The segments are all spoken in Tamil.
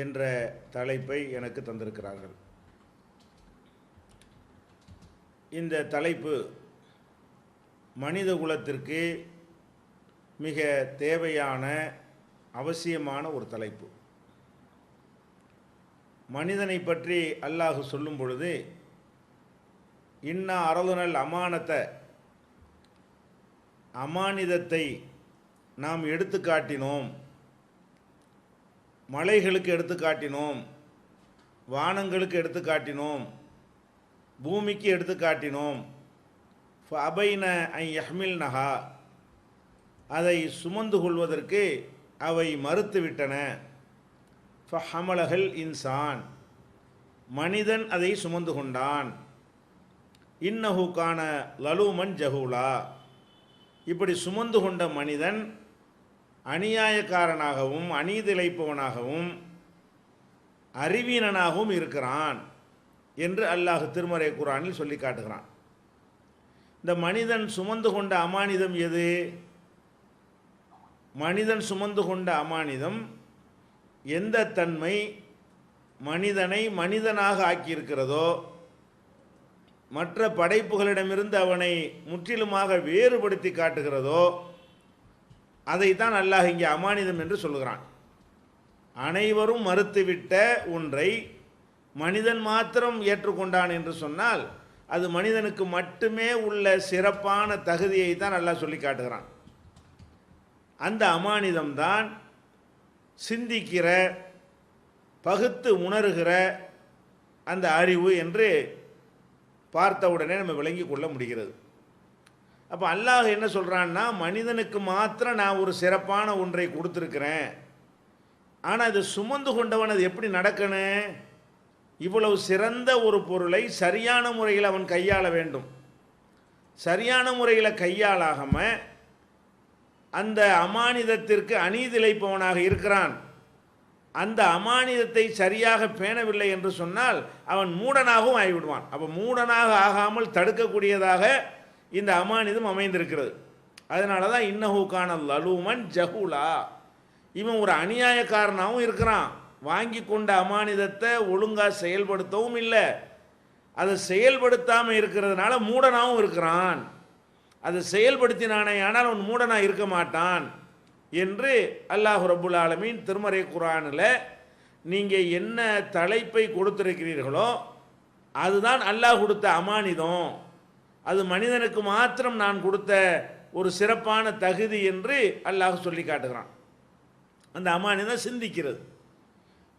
என்ற தலைப்பை எனக்கு தந்திருக்கிறார்கள். இந்த தலைப்பு மனித குலத்திற்கு மிக தேவையான அவசியமான ஒரு தலைப்பு. மனிதனை பற்றி அல்லாஹ் சொல்லும் பொழுது, இன்னா அரதுனல் அமானத்தை, அமானிதத்தை நாம் எடுத்து காட்டினோம், மலைகளுக்கு எடுத்து காட்டினோம், வானங்களுக்கு எடுத்து காட்டினோம், பூமிக்கு எடுத்து காட்டினோம். அபைன ஐ யஹ்மில் நஹா, அதை சுமந்து கொள்வதற்கு அவை மறுத்துவிட்டன. ஃபஹமலஹல் இன்சான், மனிதன் அதை சுமந்து கொண்டான். இன்னஹு கான லலூமன் ஜஹூலா, இப்படி சுமந்து கொண்ட மனிதன் அநியாயக்காரனாகவும் அநீதிழைப்பவனாகவும் அறிவீனனாகவும் இருக்கிறான் என்று அல்லாஹ் திருமறை குர்ஆனில் சொல்லி காட்டுகிறான். இந்த மனிதன் சுமந்து கொண்ட அமானிதம் எது? மனிதன் சுமந்து கொண்ட அமானிதம் எந்த தன்மை மனிதனை மனிதனாக ஆக்கியிருக்கிறதோ, மற்ற படைப்புகளிடமிருந்து அவனை முற்றிலுமாக வேறுபடுத்தி காட்டுகிறதோ, அதைத்தான் அல்லாஹ் இங்கே அமானிதம் என்று சொல்கிறான். அனைவரும் மறுத்துவிட்ட ஒன்றை மனிதன் மாத்திரம் ஏற்றுக்கொண்டான் என்று சொன்னால், அது மனிதனுக்கு மட்டுமே உள்ள சிறப்பான தகுதியை தான் அல்லாஹ் சொல்லி காட்டுகிறான். அந்த அமானிதம்தான் சிந்திக்கிற, பகுத்து உணர்கிற அந்த அறிவு என்று பார்த்தவுடனே நம்ம விளங்கி கொள்ள முடிகிறது. அப்போ அல்லாஹ் என்ன சொல்கிறான்னா, மனிதனுக்கு மாத்திரம் நான் ஒரு சிறப்பான ஒன்றை கொடுத்துருக்கிறேன், ஆனால் அது சுமந்து கொண்டவன் அது எப்படி நடக்கணும்? இவ்வளவு சிறந்த ஒரு பொருளை சரியான முறையில் அவன் கையாள வேண்டும். சரியான முறையில் கையாளாகாமல் அந்த அமானிதத்திற்கு அநீதிழைப்பவனாக இருக்கிறான். அந்த அமானிதத்தை சரியாக பேணவில்லை என்று சொன்னால் அவன் மூடனாகவும் ஆகிவிடுவான். அப்போ மூடனாக ஆகாமல் தடுக்கக்கூடியதாக இந்த அமானிதம் அமைந்திருக்கிறது. அதனால தான் இன்னஹு கான லலூமன் ஜஹூலா, இவன் ஒரு அநியாயக்காரனாகவும் இருக்கிறான். வாங்கி கொண்ட அமானிதத்தை ஒழுங்காக செயல்படுத்தவும் இல்லை, அதை செயல்படுத்தாமல் இருக்கிறதுனால மூடனாகவும் இருக்கிறான். அதை செயல்படுத்தினானே ஆனால் அவன் மூடனாக இருக்க மாட்டான் என்று அல்லாஹ் ரப்புல் ஆலமீன் திருமறை குர்ஆனில் நீங்கள் என்ன தலைப்பை கொடுத்திருக்கிறீர்களோ அதுதான் அல்லாஹ் கொடுத்த அமானிதம். அது மனிதனுக்கு மாத்திரம் நான் கொடுத்த ஒரு சிறப்பான தகுதி என்று அல்லாஹ் சொல்லி காட்டுகிறான். அந்த அமானிதம் சிந்திக்கிறது.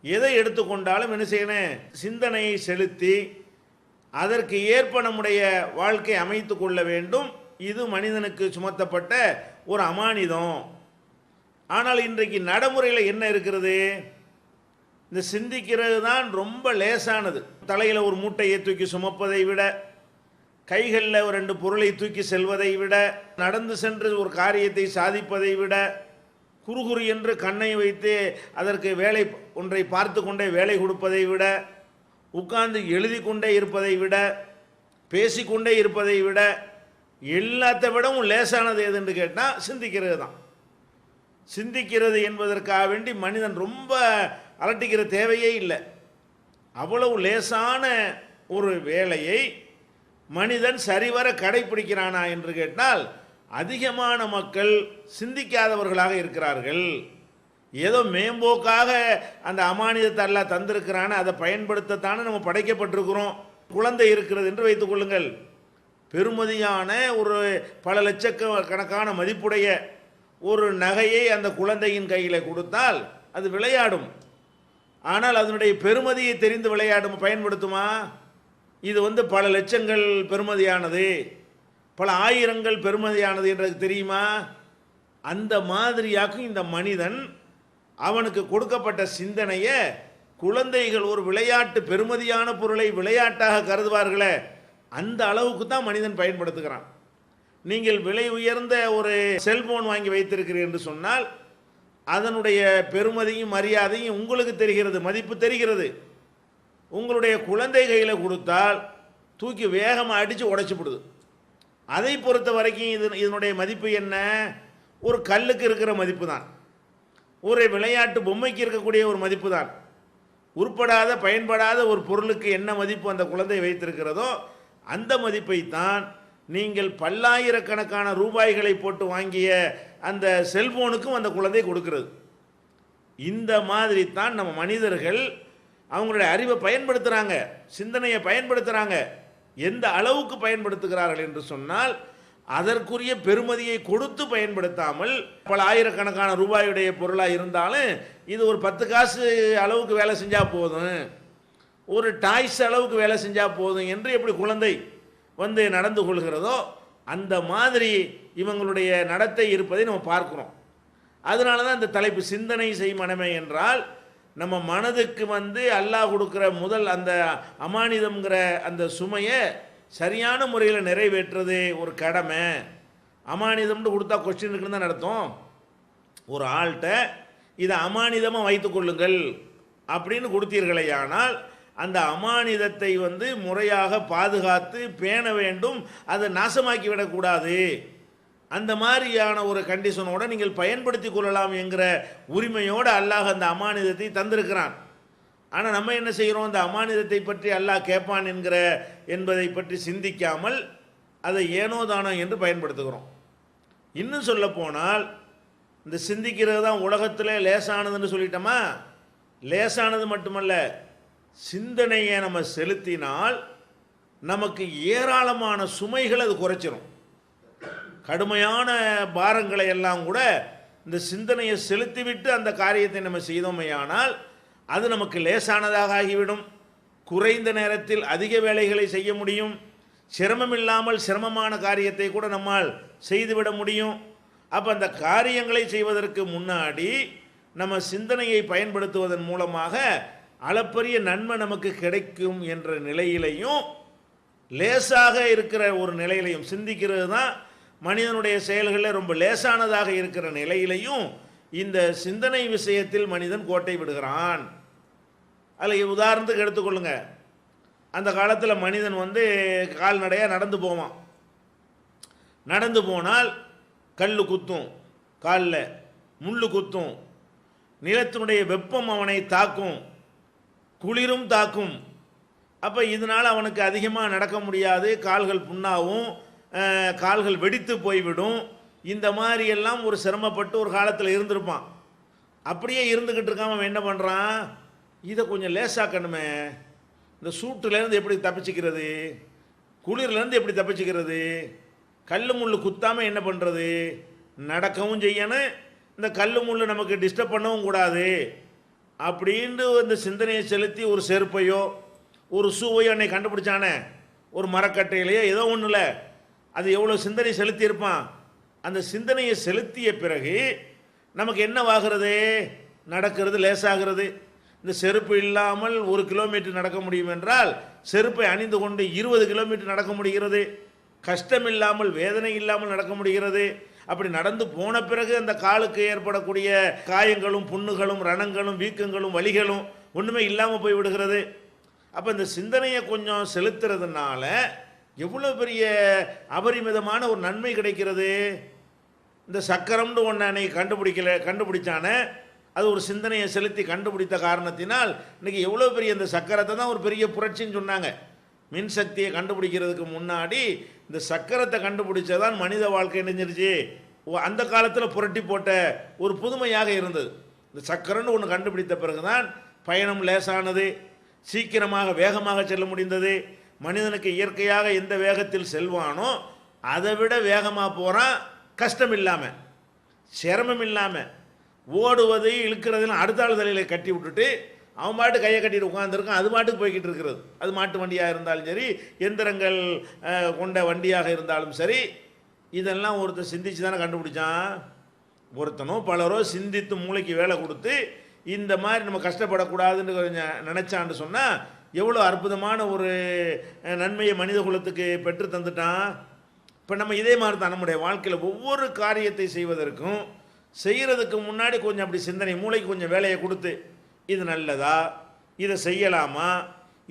எதை எடுத்துக்கொண்டாலும் என்ன செய்யணும்? சிந்தனையை செலுத்தி அதற்கு ஏற்ப நம்முடைய வாழ்க்கை அமைத்து கொள்ள வேண்டும். இது மனிதனுக்கு சுமத்தப்பட்ட ஒரு அமானிதம். ஆனால் இன்றைக்கு நடைமுறையில் என்ன இருக்கிறது? இந்த சிந்திக்கிறது தான் ரொம்ப லேசானது. தலையில் ஒரு மூட்டையை தூக்கி சுமப்பதை விட, கைகளில் ஒரு 2 பொருளை தூக்கி செல்வதை விட, நடந்து சென்று ஒரு காரியத்தை சாதிப்பதை விட, குறுகுறு என்று கண்ணை வைத்து அதற்கு வேலை ஒன்றை பார்த்து கொண்டே வேலை கொடுப்பதை விட, உட்கார்ந்து எழுதி கொண்டே இருப்பதை விட, பேசிக்கொண்டே இருப்பதை விட, எல்லாத்தை விடவும் லேசானது எதுன்னு கேட்டால் சிந்திக்கிறது தான். சிந்திக்கிறது என்பதற்காக வேண்டி மனிதன் ரொம்ப அலட்டிக்கிற தேவையே இல்லை. அவ்வளவு லேசான ஒரு வேலையை மனிதன் சரிவர கடைப்பிடிக்கிறானா என்று கேட்டால் அதிகமான மக்கள் சிந்திக்காதவர்களாக இருக்கிறார்கள். ஏதோ மேம்போக்காக அந்த அமானிதத்தை அல்லாஹ் தந்திருக்கிறான, அதை பயன்படுத்தத்தானே நம்ம படைக்கப்பட்டிருக்கிறோம். குழந்தை இருக்கிறது என்று வைத்துக் கொள்ளுங்கள். பெருமதியான ஒரு பல லட்சக்கணக்கான மதிப்புடைய ஒரு நகையை அந்த குழந்தையின் கையில் கொடுத்தால் அது விளையாடும். ஆனால் அதனுடைய பெருமதியை தெரிந்து விளையாடும் பயன்படுத்துமா? இது பல லட்சங்கள் பெருமதியானது, பல ஆயிரங்கள் பெருமதியானது என்றது தெரியுமா? அந்த மாதிரியாக்கும் இந்த மனிதன் அவனுக்கு கொடுக்கப்பட்ட சிந்தனையை குழந்தைகள் ஒரு விளையாட்டு பெருமதியான பொருளை விளையாட்டாக கருதுவார்களே, அந்த அளவுக்கு தான் மனிதன் பயன்படுத்துகிறான். நீங்கள் விலை உயர்ந்த ஒரு செல்போன் வாங்கி வைத்திருக்கிறீர்கள் என்று சொன்னால் அதனுடைய பெருமதியும் மரியாதையும் உங்களுக்கு தெரிகிறது, மதிப்பு தெரிகிறது. உங்களுடைய குழந்தை கையில் கொடுத்தால் தூக்கி வேகமாக அடித்து உடைச்சிப்படுது. அதை பொறுத்த வரைக்கும் இதனுடைய மதிப்பு என்ன? ஒரு கல்லுக்கு இருக்கிற மதிப்பு தான், ஒரு விளையாட்டு பொம்மைக்கு இருக்கக்கூடிய ஒரு மதிப்பு தான். உருப்படாத பயன்படாத ஒரு பொருளுக்கு என்ன மதிப்பு அந்த குழந்தை வைத்திருக்கிறதோ அந்த மதிப்பை தான் நீங்கள் பல்லாயிரக்கணக்கான ரூபாய்களை போட்டு வாங்கிய அந்த செல்போனுக்கும் அந்த குழந்தை கொடுக்கிறது. இந்த மாதிரி தான் நம்ம மனிதர்கள் அவங்களுடைய அறிவை பயன்படுத்துகிறாங்க, சிந்தனையை பயன்படுத்துகிறாங்க. எந்த அளவுக்கு பயன்படுத்துகிறார்கள் என்று சொன்னால் அதற்குரிய பெருமதியை கொடுத்து பயன்படுத்தாமல், பல ஆயிரக்கணக்கான ரூபாயுடைய பொருளாக இருந்தாலும் இது ஒரு 10 காசு அளவுக்கு வேலை செஞ்சால் போதும், ஒரு டாய்ஸ் அளவுக்கு வேலை செஞ்சால் போதும் என்று எப்படி குழந்தை வந்து நடந்து கொள்கிறதோ அந்த மாதிரி இவங்களுடைய நடத்தை இருப்பதை நம்ம பார்க்கிறோம். அதனால தான் இந்த தலைப்பு சிந்தனை செய் மனமே என்றால், நம்ம மனதுக்கு வந்து அல்லாஹ் கொடுக்குற முதல் அந்த அமானிதம்ங்கிற அந்த சுமையை சரியான முறையில் நிறைவேற்றுறது ஒரு கடமை. அமானிதம்னு கொடுத்தா கொஸ்டின் இருக்குன்னு தான் நடத்தும். ஒரு ஆள்கிட்ட இதை அமானிதமாக வைத்துக் கொள்ளுங்கள் அப்படின்னு கொடுத்தீர்களே, ஆனால் அந்த அமானிதத்தை வந்து முறையாக பாதுகாத்து பேண வேண்டும், அதை நாசமாக்கி விடக்கூடாது. அந்த மாதிரியான ஒரு கண்டிஷனோட நீங்கள் பயன்படுத்தி கொள்ளலாம் என்கிற உரிமையோடு அல்லாஹ் அந்த அமானிதத்தை தந்திருக்கிறான். ஆனால் நம்ம என்ன செய்கிறோம், அந்த அமானிதத்தை பற்றி அல்லாஹ் கேட்பான் என்பதை பற்றி சிந்திக்காமல் அதை ஏனோ தானோ என்று பயன்படுத்துகிறோம். இன்னும் சொல்ல போனால் இந்த சிந்திக்கிறது தான் உலகத்தில் லேசானதுன்னு சொல்லிட்டோமா, லேசானது மட்டுமல்ல, சிந்தனையை நம்ம செலுத்தினால் நமக்கு ஏராளமான சுமைகள் அது குறைச்சிரும். கடுமையான பாரங்களை எல்லாம் கூட இந்த சிந்தனையை செலுத்திவிட்டு அந்த காரியத்தை நம்ம செய்தோமையானால் அது நமக்கு லேசானதாக ஆகிவிடும். குறைந்த நேரத்தில் அதிக வேலைகளை செய்ய முடியும். சிரமம் இல்லாமல் சிரமமான காரியத்தை கூட நம்மால் செய்துவிட முடியும். அப்போ அந்த காரியங்களை செய்வதற்கு முன்னாடி நம்ம சிந்தனையை பயன்படுத்துவதன் மூலமாக அளப்பரிய நன்மை நமக்கு கிடைக்கும் என்ற நிலையிலையும், லேசாக இருக்கிற ஒரு நிலையிலையும், சிந்திக்கிறது தான் மனிதனுடைய செயல்களில் ரொம்ப லேசானதாக இருக்கிற நிலையிலையும் இந்த சிந்தனை விஷயத்தில் மனிதன் கோட்டை விடுகிறான். அதில் உதாரணத்துக்கு எடுத்துக்கொள்ளுங்க, அந்த காலத்தில் மனிதன் வந்து கால்நடையாக நடந்து போவான். நடந்து போனால் கல் குத்தும், காலில் முள் குத்தும், நிலத்தினுடைய வெப்பம் அவனை தாக்கும், குளிரும் தாக்கும். அப்போ இதனால் அவனுக்கு அதிகமாக நடக்க முடியாது, கால்கள் புண்ணாகும், கால்கள் வெடித்து போய்விடும். இந்த மாதிரி எல்லாம் ஒரு சிரமப்பட்டு ஒரு காலத்தில் இருந்திருப்பான். அப்படியே இருந்துக்கிட்டு இருக்காம அவன் என்ன பண்ணுறான், இதை கொஞ்சம் லேசாக்கணுமே, இந்த சூட்டுலேருந்து எப்படி தப்பிச்சுக்கிறது, குளிர்லேருந்து எப்படி தப்பிச்சுக்கிறது, கல் முள் குத்தாமல் என்ன பண்ணுறது, நடக்கவும் செய்யணும், இந்த கல் முள் நமக்கு டிஸ்டர்ப் பண்ணவும் கூடாது அப்படின்ட்டு இந்த சிந்தனையை செலுத்தி ஒரு செருப்பையோ ஒரு ஷூவையோ அன்னை கண்டுபிடிச்சானே, ஒரு மரக்கட்டையிலையோ ஏதோ ஒன்றுல அது எவ்வளோ சிந்தனை செலுத்தியிருப்பான். அந்த சிந்தனையை செலுத்திய பிறகு நமக்கு என்னவாகிறது, நடக்கிறது லேசாகிறது. இந்த செருப்பு இல்லாமல் 1 கிலோமீட்டர் நடக்க முடியும் என்றால் செருப்பை அணிந்து கொண்டு 20 கிலோமீட்டர் நடக்க முடிகிறது. கஷ்டம் இல்லாமல் வேதனை இல்லாமல் நடக்க முடிகிறது. அப்படி நடந்து போன பிறகு அந்த காலுக்கு ஏற்படக்கூடிய காயங்களும் புண்ணுகளும் ரணங்களும் வீக்கங்களும் வலிகளும் ஒன்றுமே இல்லாமல் போய் விடுகிறது. அப்போ இந்த சிந்தனையை கொஞ்சம் செலுத்துறதுனால எவ்வளோ பெரிய அபரிமிதமான ஒரு நன்மை கிடைக்கிறது. இந்த சக்கரம்னு ஒன்று அன்னைக்கு கண்டுபிடிச்சானே, அது ஒரு சிந்தனையை செலுத்தி கண்டுபிடித்த காரணத்தினால் இன்றைக்கி எவ்வளோ பெரிய இந்த சக்கரத்தை தான் ஒரு பெரிய புரட்சின்னு சொன்னாங்க. மின்சக்தியை கண்டுபிடிக்கிறதுக்கு முன்னாடி இந்த சக்கரத்தை கண்டுபிடிச்சதான் மனித வாழ்க்கை நினைஞ்சிருச்சு. அந்த காலத்தில் புரட்டி போட்ட ஒரு புதுமையாக இருந்தது. இந்த சக்கரம்னு ஒன்று கண்டுபிடித்த பிறகுதான் பயணம் லேசானது, சீக்கிரமாக வேகமாக செல்ல முடிந்தது. மனிதனுக்கு இயற்கையாக எந்த வேகத்தில் செல்வானோ அதை விட வேகமாக போகிறான், கஷ்டம் இல்லாமல் சிரமம் இல்லாமல். ஓடுவது இழுக்கிறதுலாம் அடுத்த ஆள் தலையில் கட்டி விட்டுட்டு அவன் பாட்டு கையை கட்டிட்டு உட்காந்துருக்கான், அது பாட்டுக்கு போய்கிட்டு இருக்கிறது. அது மாட்டு வண்டியாக இருந்தாலும் சரி, எந்திரங்கள் கொண்ட வண்டியாக இருந்தாலும் சரி, இதெல்லாம் ஒருத்தர் சிந்திச்சு தானே கண்டுபிடிச்சான். ஒருத்தனோ பலரோ சிந்தித்து மூளைக்கு வேலை கொடுத்து இந்த மாதிரி நம்ம கஷ்டப்படக்கூடாதுன்னு நினச்சான்னு சொன்னால் எவ்வளோ அற்புதமான ஒரு நன்மையை மனித குலத்துக்கு பெற்று தந்துட்டான். இப்போ நம்ம இதே மாதிரி தான் நம்முடைய வாழ்க்கையில் ஒவ்வொரு காரியத்தை செய்வதற்கும் செய்கிறதுக்கு முன்னாடி கொஞ்சம் அப்படி சிந்தனை மூளைக்கு கொஞ்சம் வேலையை கொடுத்து, இது நல்லதா, இதை செய்யலாமா,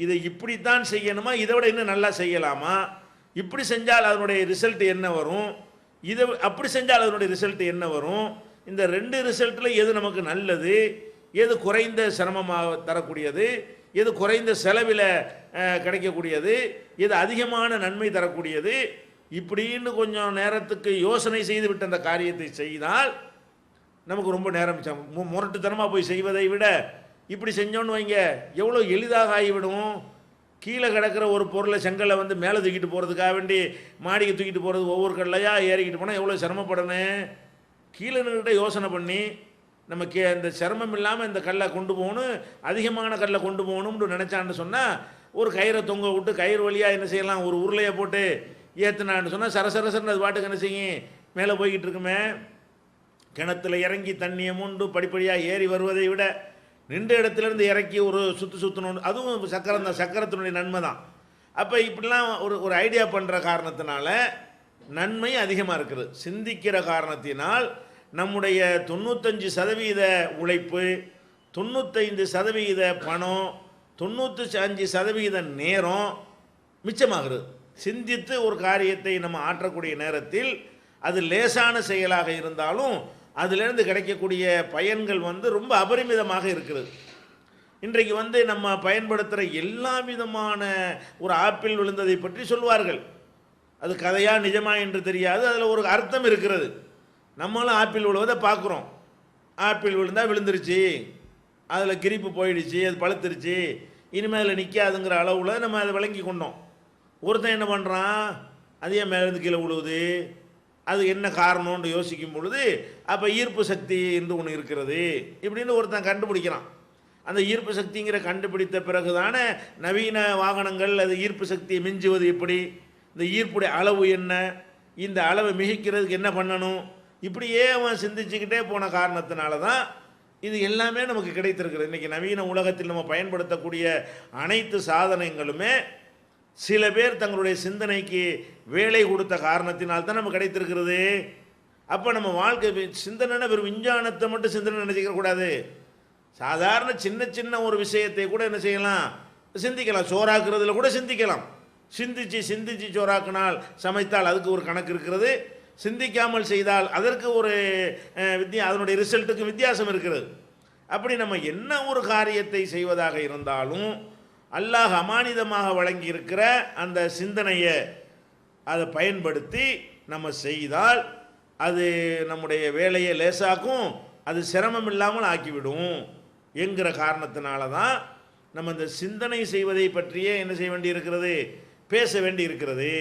இதை இப்படித்தான் செய்யணுமா, இதை விட இன்னும் நல்லா செய்யலாமா, இப்படி செஞ்சால் அதனுடைய ரிசல்ட் என்ன வரும், இதை அப்படி செஞ்சால் அதனுடைய ரிசல்ட் என்ன வரும், இந்த 2 ரிசல்ட்டில் எது நமக்கு நல்லது, எது குறைந்த சிரமமாக தரக்கூடியது, எது குறைந்த செலவில் கிடைக்கக்கூடியது, எது அதிகமான நன்மை தரக்கூடியது, இப்படின்னு கொஞ்சம் நேரத்துக்கு யோசனை செய்து விட்டு அந்த காரியத்தை செய்தால் நமக்கு ரொம்ப நேரம் மிச்சம். முரட்டுத்தனமாக போய் செய்வதை விட இப்படி செஞ்சோன்னு வைங்க எவ்வளோ எளிதாக ஆகிவிடும். கீழே கிடக்கிற ஒரு பொருளை செங்கலை வந்து மேலே தூக்கிட்டு போகிறதுக்காக வேண்டி மாடிக்கு தூக்கிட்டு போகிறது ஒவ்வொரு கல்லையாக ஏறிக்கிட்டு போனால் எவ்வளோ சிரமப்படணும். கீழே நின்றுக்கிட்ட யோசனை பண்ணி நம்ம இந்த சிரமம் இல்லாமல் இந்த கல்லை கொண்டு போகணும், அதிகமான கல்லை கொண்டு போகணும்னு நினச்சான்னு சொன்னால் ஒரு கயிறை தொங்க விட்டு கயிறு வழியாக என்ன செய்யலாம், ஒரு உருளையை போட்டு ஏற்றுனான்னு சொன்னால் சரசரசன்னு அது பாட்டுக்கு என்ன செய்யும், மேலே போய்கிட்டு இருக்குமே. கிணத்துல இறங்கி தண்ணியை மூண்டு படிப்படியாக ஏறி வருவதை விட நின்ற இடத்துலேருந்து இறக்கி ஒரு சுற்றணும், அதுவும் சக்கரம் தான், சக்கரத்தினுடைய நன்மை தான். அப்போ இப்படிலாம் ஒரு ஐடியா பண்ணுற காரணத்தினால நன்மை அதிகமாக இருக்குது. சிந்திக்கிற காரணத்தினால் நம்முடைய 95% உழைப்பு, 95% பணம், 95% நேரம் மிச்சமாகிறது. சிந்தித்து ஒரு காரியத்தை நம்ம ஆற்றக்கூடிய நேரத்தில் அது லேசான செயலாக இருந்தாலும் அதிலிருந்து கிடைக்கக்கூடிய பயன்கள் வந்து ரொம்ப அபரிமிதமாக இருக்கிறது. இன்றைக்கு வந்து நம்ம பயன்படுத்துகிற எல்லா விதமான ஒரு ஆப்பிள் விழுந்ததை பற்றி சொல்வார்கள். அது கதையா நிஜமா என்று தெரியாது, அதில் ஒரு அர்த்தம் இருக்கிறது. நம்மளும் ஆப்பிள் விழுவதை பார்க்குறோம். ஆப்பிள் விழுந்தால் விழுந்துருச்சு, அதில் கிரிப்பு போயிடுச்சு, அது பழுத்துருச்சு, இனிமேல் அதில் நிற்காதுங்கிற அளவில் நம்ம அதை விளங்கி கொண்டோம். ஒருத்தன் என்ன பண்ணுறான், அதே மேலேருந்து கீழே விழுவுது, அது என்ன காரணம்னு யோசிக்கும் பொழுது அப்போ ஈர்ப்பு சக்தி என்று ஒன்று இருக்கிறது இப்படின்னு ஒருத்தன் கண்டுபிடிக்கிறான். அந்த ஈர்ப்பு சக்திங்கிற கண்டுபிடித்த பிறகு தானே நவீன வாகனங்கள் அது ஈர்ப்பு சக்தியை மிஞ்சுவது எப்படி, இந்த ஈர்ப்புடைய அளவு என்ன, இந்த அளவை மிகிக்கிறதுக்கு என்ன பண்ணணும், இப்படியே அவன் சிந்திச்சுக்கிட்டே போன காரணத்தினால தான் இது எல்லாமே நமக்கு கிடைத்திருக்கிறது. இன்றைக்கி நவீன உலகத்தில் நம்ம பயன்படுத்தக்கூடிய அனைத்து சாதனங்களுமே சில பேர் தங்களுடைய சிந்தனைக்கு வேலை கொடுத்த காரணத்தினால் தான் நமக்கு கிடைத்திருக்கிறது. அப்போ நம்ம வாழ்க்கை சிந்தனை வெறும் விஞ்ஞானத்தை மட்டும் சிந்தனை நினைச்சிக்க கூடாது. சாதாரண சின்ன சின்ன ஒரு விஷயத்தை கூட என்ன செய்யலாம், சிந்திக்கலாம். சோறாக்குறதுல கூட சிந்திக்கலாம். சிந்திச்சு சோறாக்கினால் சமைத்தால் அதுக்கு ஒரு கணக்கு இருக்கிறது. சிந்திக்காமல் செய்தால் அதற்கு ஒரு அதனுடைய ரிசல்ட்டுக்கு வித்தியாசம் இருக்கிறது. அப்படி நம்ம என்ன ஒரு காரியத்தை செய்வதாக இருந்தாலும் அல்லாஹ் அமானிதமாக வழங்கி இருக்கிற அந்த சிந்தனையை அதை பயன்படுத்தி நம்ம செய்தால் அது நம்முடைய வேலையை லேசாக்கும், அது சிரமம் இல்லாமல் ஆக்கிவிடும் என்கிற காரணத்தினால தான் நம்ம இந்த சிந்தனை செய்வதை பற்றியே என்ன செய்ய வேண்டி இருக்கிறது, பேச வேண்டி இருக்கிறது.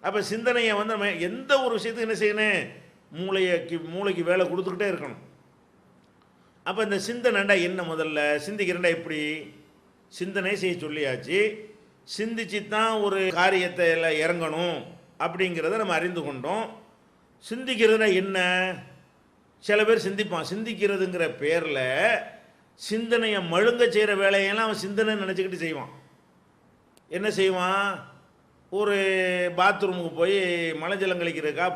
அப்போ சிந்தனையை வந்து நம்ம எந்த ஒரு விஷயத்துக்கு என்ன செய்யணும், மூளைக்கு வேலை கொடுத்துக்கிட்டே இருக்கணும். அப்போ இந்த சிந்தனைண்டா என்ன, முதல்ல சிந்திக்கிறேன்டா எப்படி, சிந்தனை செய்ய சொல்லியாச்சு, சிந்திச்சு தான் ஒரு காரியத்தை இறங்கணும் அப்படிங்கிறத நம்ம அறிந்து கொண்டோம். சிந்திக்கிறதுனா என்ன, சில பேர் சிந்திப்பான், சிந்திக்கிறதுங்கிற பேரில் சிந்தனையை மழுங்க செய்கிற வேலையெல்லாம் அவன் சிந்தனை நினச்சிக்கிட்டு செய்வான். என்ன செய்வான், ஒரு பாத்ரூமுக்கு போய் மலை ஜலம் கழிக்கிறதுக்காக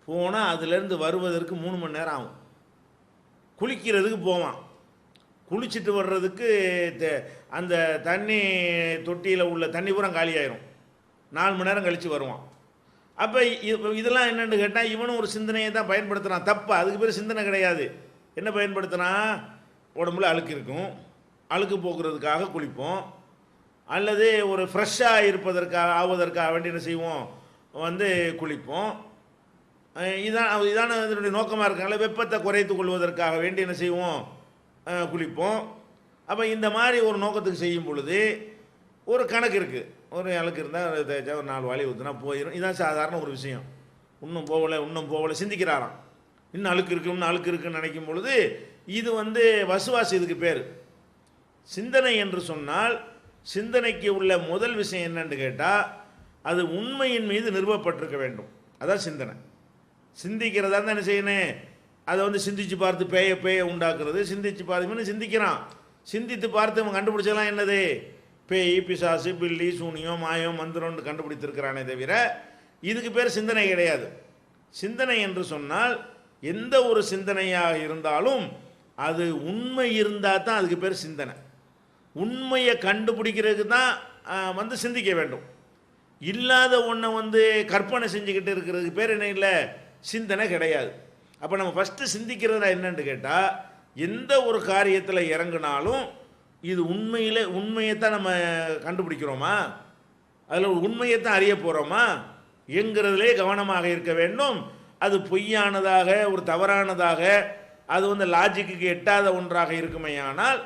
போனால் அதுலேருந்து வருவதற்கு 3 மணி நேரம் ஆகும். குளிக்கிறதுக்கு போவான், குளிச்சுட்டு வர்றதுக்கு அந்த தண்ணி தொட்டியில் உள்ள தண்ணி பூரா காலியாயிரும், 4 மணி நேரம் கழித்து வருவான். அப்போ இதெல்லாம் என்னென்னு கேட்டால் இவனும் ஒரு சிந்தனையை தான் பயன்படுத்துகிறான். தப்பா, அதுக்கு பேர் சிந்தனை கிடையாது. என்ன பயன்படுத்தினான், உடம்புல அழுக்கு இருக்கும், அழுக்கு போக்குறதுக்காக குளிப்போம், அல்லது ஒரு ஃப்ரெஷ்ஷாக ஆவதற்காக வேண்டி என்ன செய்வோம், வந்து குளிப்போம். இதான இதனுடைய நோக்கமாக இருக்காங்களே, வெப்பத்தை குறைத்து கொள்வதற்காக வேண்டி என்ன செய்வோம், குளிப்போம். அப்போ இந்த மாதிரி ஒரு நோக்கத்துக்கு செய்யும் பொழுது ஒரு கணக்கு இருக்குது. ஒரு அழுக்கு இருந்தால் தேய்ச்சா ஒரு 4 வாளி ஊற்றுனா போயிடும். இதுதான் சாதாரண ஒரு விஷயம். இன்னும் போகலை சிந்திக்கிறாராம், இன்னும் அழுக்கு இருக்குன்னு நினைக்கும் பொழுது இது வந்து வசுவாசி. இதுக்கு பேர் சிந்தனை என்று சொன்னால், சிந்தனைக்கு உள்ள முதல் விஷயம் என்னன்னு கேட்டால் அது உண்மையின் மீது நிறுவப்பட்டிருக்க வேண்டும். அதான் சிந்தனை. சிந்திக்கிறதா தான் என்ன செய்யணும், அதை வந்து சிந்திச்சு பார்த்து பேய உண்டாக்குறது. சிந்திச்சு பார்த்து சிந்திக்கிறான், சிந்தித்து பார்த்து அவன் கண்டுபிடிச்சலாம் என்னது, பேய், பிசாசு, பில்லி, சூனியம், மாயம், மந்திரம்னு கண்டுபிடித்திருக்கிறானே தவிர இதுக்கு பேர் சிந்தனை கிடையாது. சிந்தனை என்று சொன்னால் எந்த ஒரு சிந்தனையாக இருந்தாலும் அது உண்மை இருந்தால் தான் அதுக்கு பேர் சிந்தனை. உண்மையை கண்டுபிடிக்கிறதுக்கு தான் வந்து சிந்திக்க வேண்டும். இல்லாத ஒன்றை வந்து கற்பனை செஞ்சுக்கிட்டு இருக்கிறதுக்கு பேர் என்ன இல்லை, சிந்தனை கிடையாது. அப்போ நம்ம ஃபஸ்ட்டு சிந்திக்கிறதுனா என்னன்னு கேட்டால் எந்த ஒரு காரியத்தில் இறங்கினாலும் இது உண்மையைத்தான் நம்ம கண்டுபிடிக்கிறோமா, அதில் உண்மையைத்தான் அறிய போகிறோமா என்கிறதுலே கவனமாக இருக்க வேண்டும். அது பொய்யானதாக ஒரு தவறானதாக அது லாஜிக்கு எட்டாத ஒன்றாக இருக்குமையானால்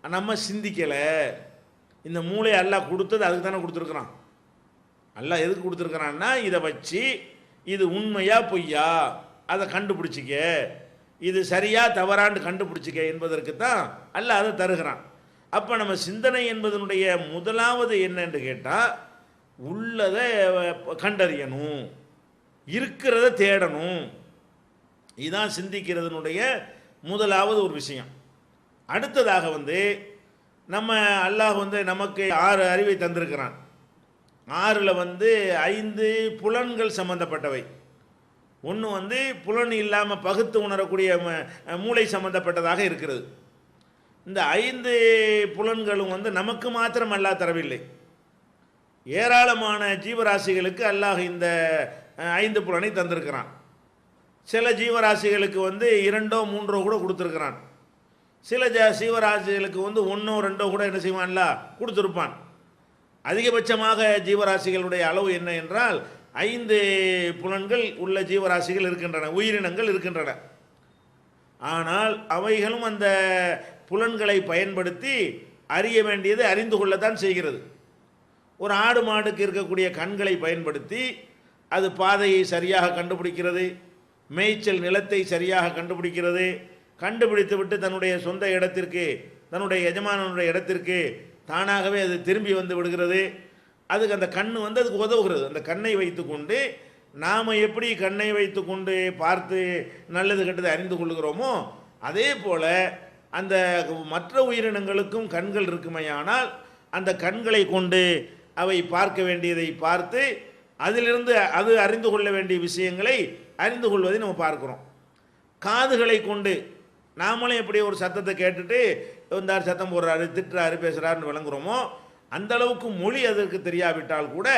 நம்ம சிந்திக்கலை. இந்த மூளை அல்லாஹ் கொடுத்தது அதுக்கு தானே கொடுத்துருக்குறான். அல்லாஹ் எதுக்கு கொடுத்துருக்குறான்னா இதை வச்சு இது உண்மையா பொய்யா அதை கண்டுபிடிச்சிக்க, இது சரியா தவறான்னு கண்டுபிடிச்சிக்க என்பதற்கு தான் அல்லாஹ் அதை தருகிறான். அப்போ நம்ம சிந்தனை என்பதனுடைய முதலாவது என்னன்னு கேட்டால் உள்ளதை கண்டறியணும், இருக்கிறத தேடணும். இதுதான் சிந்திக்கிறதுனுடைய முதலாவது ஒரு விஷயம். அடுத்ததாக நம்ம அல்லாஹ் நமக்கு 6 அறிவை தந்திருக்கிறான். 6ல் 5 புலன்கள் சம்பந்தப்பட்டவை. ஒன்று புலன் இல்லாமல் பகுத்து உணரக்கூடிய மூளை சம்பந்தப்பட்டதாக இருக்கிறது. இந்த 5 புலன்களும் நமக்கு மாத்திரம் அல்லாஹ் தரவில்லை, ஏராளமான ஜீவராசிகளுக்கு அல்லாஹ் இந்த 5 புலனை தந்திருக்கிறான். சில ஜீவராசிகளுக்கு 2ஓ 3ஓ கூட கொடுத்துருக்கிறான். சில ஜீவராசிகளுக்கு 1ஓ 2ஓ கூட என்ன செய்வான்ல கொடுத்துருப்பான். அதிகபட்சமாக ஜீவராசிகளுடைய அளவு என்ன என்றால் 5 புலன்கள் உள்ள ஜீவராசிகள் இருக்கின்றன, உயிரினங்கள் இருக்கின்றன. ஆனால் அவைகளும் அந்த புலன்களை பயன்படுத்தி அறிய வேண்டியது அறிந்து கொள்ளத்தான் செய்கிறது. ஒரு ஆடு மாடுக்கு இருக்கக்கூடிய கண்களை பயன்படுத்தி அது பாதையை சரியாக கண்டுபிடிக்கிறது, மேய்ச்சல் நிலத்தை சரியாக கண்டுபிடிக்கிறது. கண்டுபிடித்து விட்டு தன்னுடைய சொந்த இடத்திற்கு, தன்னுடைய எஜமானனுடைய இடத்திற்கு தானாகவே அது திரும்பி வந்து விடுகிறது. அதுக்கு அந்த கண் அதுக்கு உதவுகிறது. அந்த கண்ணை வைத்து கொண்டு நாம் எப்படி கண்ணை வைத்து கொண்டு பார்த்து நல்லது கெட்டதை அறிந்து கொள்கிறோமோ அதே போல் அந்த மற்ற உயிரினங்களுக்கும் கண்கள் இருக்குமையானால் அந்த கண்களை கொண்டு அவை பார்க்க வேண்டியதை பார்த்து அதிலிருந்து அது அறிந்து கொள்ள வேண்டிய விஷயங்களை அறிந்து கொள்வதை நம்ம பார்க்குறோம். காதுகளை கொண்டு நாமளும் எப்படி ஒரு சத்தத்தை கேட்டுட்டு வந்தார் சத்தம் போடுறாரு, திட்டுறாரு, பேசுகிறாருன்னு விளங்குறோமோ அந்த அளவுக்கு மொழி அதற்கு தெரியாவிட்டால் கூட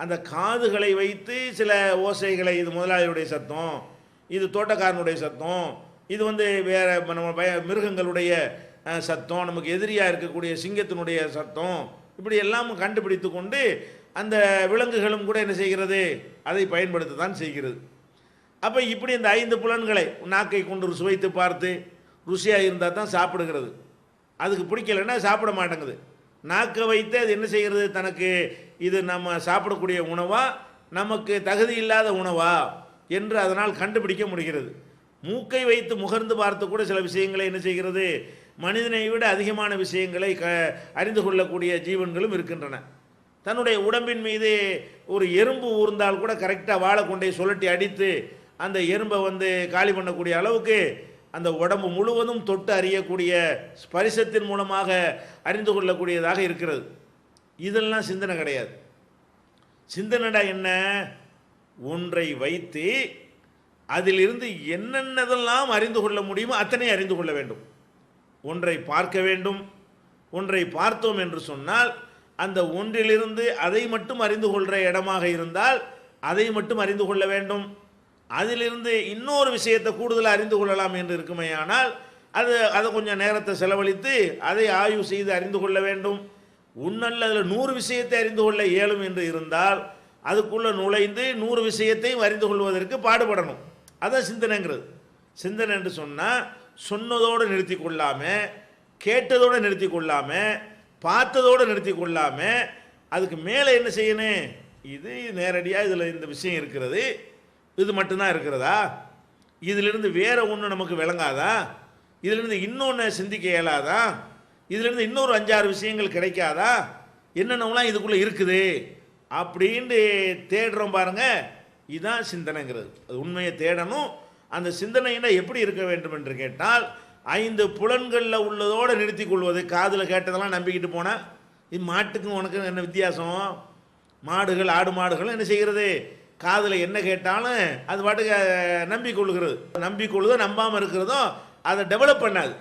அந்த காதுகளை வைத்து சில ஓசைகளை, இது முதலாளியுடைய சத்தம், இது தோட்டக்காரனுடைய சத்தம், இது வேற நம்ம மிருகங்களுடைய சத்தம், நமக்கு எதிரியாக இருக்கக்கூடிய சிங்கத்தினுடைய சத்தம், இப்படி எல்லாம் கண்டுபிடித்து கொண்டு அந்த விலங்குகளும் கூட என்ன செய்கிறது, அதை பயன்படுத்த தான் செய்கிறது. அப்போ இப்படி இந்த 5 புலன்களை நாக்கை கொண்டு சுவைத்து பார்த்து ருசியாக இருந்தால் தான் சாப்பிடுகிறது. அதுக்கு பிடிக்கலைன்னா சாப்பிட மாட்டேங்குது. நாக்கை வைத்து அது என்ன செய்கிறது, தனக்கு இது நம்ம சாப்பிடக்கூடிய உணவா நமக்கு தகுதி இல்லாத உணவா என்று அதனால் கண்டுபிடிக்க முடிகிறது. மூக்கை வைத்து முகர்ந்து பார்த்து கூட சில விஷயங்களை என்ன செய்கிறது, மனிதனை விட அதிகமான விஷயங்களை அறிந்து கொள்ளக்கூடிய ஜீவன்களும் இருக்கின்றன. தன்னுடைய உடம்பின் மீது ஒரு எறும்பு ஊர்ந்தால் கூட கரெக்டாக வாழை கொண்டே சுழட்டி அடித்து அந்த எறும்பை காலி பண்ணக்கூடிய அளவுக்கு அந்த உடம்பு முழுவதும் தொட்டு அறியக்கூடிய ஸ்பரிசத்தின் மூலமாக அறிந்து கொள்ளக்கூடியதாக இருக்கிறது. இதெல்லாம் சிந்தனை கிடையாது. சிந்தனைடா என்ன, ஒன்றை வைத்து அதிலிருந்து என்னென்னதெல்லாம் அறிந்து கொள்ள முடியுமோ அத்தனை அறிந்து கொள்ள வேண்டும். ஒன்றை பார்க்க வேண்டும். ஒன்றை பார்த்தோம் என்று சொன்னால் அந்த ஒன்றிலிருந்து அதை மட்டும் அறிந்து கொள்கிற இடமாக இருந்தால் அதை மட்டும் அறிந்து கொள்ள வேண்டும். அதிலிருந்து இன்னொரு விஷயத்தை கூடுதலாக அறிந்து கொள்ளலாம் என்று இருக்குமையானால் அதை கொஞ்சம் நேரத்தை செலவழித்து அதை ஆய்வு செய்து அறிந்து கொள்ள வேண்டும். உன்னல்ல அதில் 100 விஷயத்தை அறிந்து கொள்ள இயலும் என்று இருந்தால் அதுக்குள்ளே நுழைந்து 100 விஷயத்தையும் அறிந்து கொள்வதற்கு பாடுபடணும். அதான் சிந்தனைங்கிறது. சிந்தனை என்று சொன்னால் சொன்னதோடு நிறுத்தி கொள்ளாமல், கேட்டதோடு நிறுத்தி கொள்ளாமல், பார்த்ததோடு நிறுத்தி கொள்ளாமல் அதுக்கு மேலே என்ன செய்யணும், இது நேரடியாக இதில் இந்த விஷயம் இருக்கிறது, இது மட்டும்தான் இருக்கிறதா, இதிலிருந்து வேற ஒன்று நமக்கு விளங்காதா, இதிலிருந்து இன்னொன்று சிந்திக்க இயலாதா, இதிலிருந்து இன்னொரு 5-6 விஷயங்கள் கிடைக்காதா, என்னென்னலாம் இதுக்குள்ளே இருக்குது அப்படின்ட்டு தேடுறோம் பாருங்க. இதுதான் சிந்தனைங்கிறது. அது உண்மையை தேடணும். அந்த சிந்தனைனா எப்படி இருக்க வேண்டும் என்று கேட்டால் 5 புலன்களில் உள்ளதோடு நிறுத்தி கொள்வது. காதில் கேட்டதெல்லாம் நம்பிக்கிட்டு போனால் இது மாட்டுக்கும் உனக்கு என்ன வித்தியாசம்? மாடுகள், ஆடு மாடுகள் என்ன செய்கிறது, காதில் என்ன கேட்டாலும் அது பாட்டுக்கு நம்பிக்கொள்கிறது. நம்பிக்கொள்ளுதோ நம்பாமல் இருக்கிறதோ அதை டெவலப் பண்ணாது.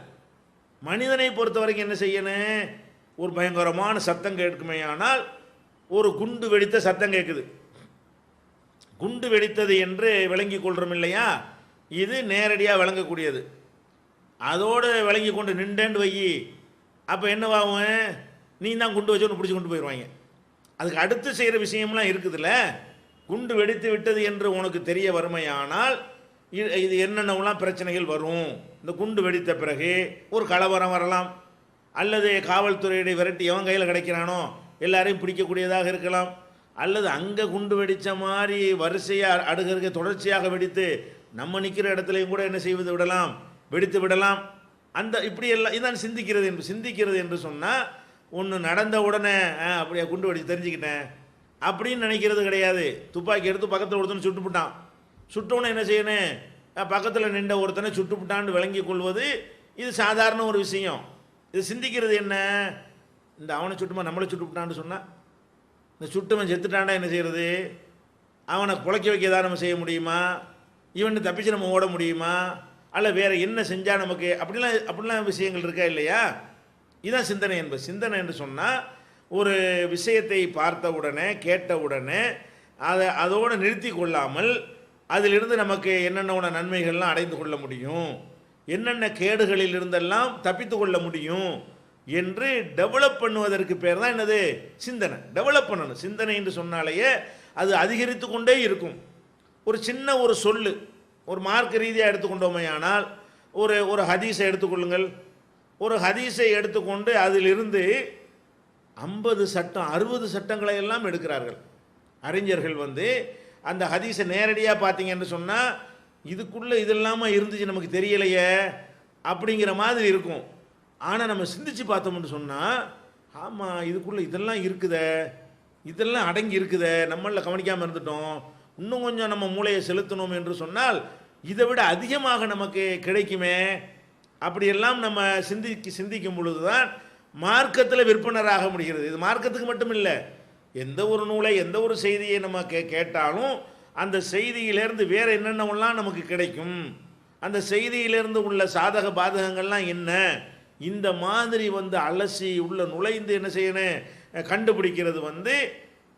மனிதனை பொறுத்த வரைக்கும் என்ன செய்யணும், ஒரு பயங்கரமான சத்தம் கேட்குமே, ஆனால் ஒரு குண்டு வெடித்த சத்தம் கேட்குது, குண்டு வெடித்தது என்று விளங்கி கொள்கிறோம் இல்லையா, இது நேரடியாக விளங்கக்கூடியது. அதோடு விளங்கி கொண்டு நின்றேன்னு வை, அப்போ என்னவாகும், நீ தான் குண்டு வச்சு ஒன்று பிடிச்சி கொண்டு போயிடுவாங்க. அதுக்கு அடுத்து செய்கிற விஷயம்லாம் இருக்குதுல்ல. குண்டு வெடித்து விட்டது என்று உனக்கு தெரிய வறுமையானால் இது என்னென்னலாம் பிரச்சனைகள் வரும். இந்த குண்டு வெடித்த பிறகு ஒரு கலவரம் வரலாம், அல்லது காவல்துறையை விரட்டி எவன் கையில் கிடைக்கிறானோ எல்லாரையும் பிடிக்கக்கூடியதாக இருக்கலாம், அல்லது அங்கே குண்டு வெடித்த மாதிரி வரிசையாக அடுக்க தொடர்ச்சியாக வெடித்து நம்ம நிற்கிற இடத்துலையும் கூட என்ன செய்வது விடலாம், வெடித்து விடலாம். அந்த இப்படி எல்லாம் இதான் சிந்திக்கிறது என்று சொன்னால் ஒன்று நடந்த உடனே அப்படியே குண்டு வெடிச்சு தெரிஞ்சுக்கிட்டேன் அப்படின்னு நினைக்கிறது கிடையாது. துப்பாக்கி எடுத்து பக்கத்தில் ஒருத்தனை சுட்டுப்புட்டான், சுட்டோன்னு என்ன செய்யணும், பக்கத்தில் நின்ற ஒருத்தனை சுட்டுப்புட்டான்னு விளங்கி கொள்வது இது சாதாரண ஒரு விஷயம். இது சிந்திக்கிறது என்ன, இந்த அவனை சுட்டுமா நம்மளை சுட்டுப்புட்டான்னு சொன்னால், இந்த சுட்டுவன் செத்துட்டான்டா என்ன செய்கிறது, அவனை குலைக்க வைக்க ஏதாவது நம்ம செய்ய முடியுமா, இவன் தப்பிச்சு நம்ம ஓட முடியுமா, அல்ல வேறு என்ன செஞ்சால் நமக்கு, அப்படிலாம் விஷயங்கள் இருக்கா இல்லையா. இதுதான் சிந்தனை என்பது. சிந்தனை என்று சொன்னால் ஒரு விஷயத்தை பார்த்த உடனே கேட்ட உடனே அதோடு நிறுத்தி கொள்ளாமல் அதிலிருந்து நமக்கு என்னென்ன நன்மைகள்லாம் அடைந்து கொள்ள முடியும், என்னென்ன கேடுகளில் இருந்தெல்லாம் தப்பித்து கொள்ள முடியும் என்று டெவலப் பண்ணுவதற்கு பேர் தான் என்னது, சிந்தனை. டெவலப் பண்ணணும். சிந்தனை என்று சொன்னாலேயே அது அதிகரித்து கொண்டே இருக்கும். ஒரு சின்ன ஒரு சொல்லு, ஒரு மார்க்க ரீதியாக எடுத்துக்கொண்டோமே ஆனால் ஒரு ஹதீஸை எடுத்துக்கொள்ளுங்கள். ஒரு ஹதீஸை எடுத்துக்கொண்டு அதிலிருந்து 50 சட்டம் 60 சட்டங்களை எல்லாம் எடுக்கிறார்கள் அறிஞர்கள். அந்த ஹதீஸை நேரடியாக பார்த்தீங்கன்னு சொன்னால் இதுக்குள்ளே இது இல்லாமல் இருந்துச்சு நமக்கு தெரியலையே அப்படிங்கிற மாதிரி இருக்கும். ஆனால் நம்ம சிந்திச்சு பார்த்தோம்னு சொன்னால் ஆமாம் இதுக்குள்ளே இதெல்லாம் இருக்குதே, இதெல்லாம் அடங்கி இருக்குதே, நம்மளில் கவனிக்காமல் இருந்துட்டோம், இன்னும் கொஞ்சம் நம்ம மூளையை செலுத்தணும் என்று சொன்னால் இதை விட அதிகமாக நமக்கு கிடைக்குமே. அப்படியெல்லாம் நம்ம சிந்திக்கும் பொழுது தான் மார்க்கத்தில் விற்பனராக முடிகிறது. இது மார்க்கத்துக்கு மட்டும் இல்லை, எந்த ஒரு நூலை எந்த ஒரு செய்தியை நம்ம கேட்டாலும் அந்த செய்தியிலேருந்து வேறு என்னென்னலாம் நமக்கு கிடைக்கும், அந்த செய்தியிலேருந்து உள்ள சாதக பாதகங்கள்லாம் என்ன, இந்த மாதிரி அலசி உள்ள நுழைந்து என்ன செய்யணும், கண்டுபிடிக்கிறது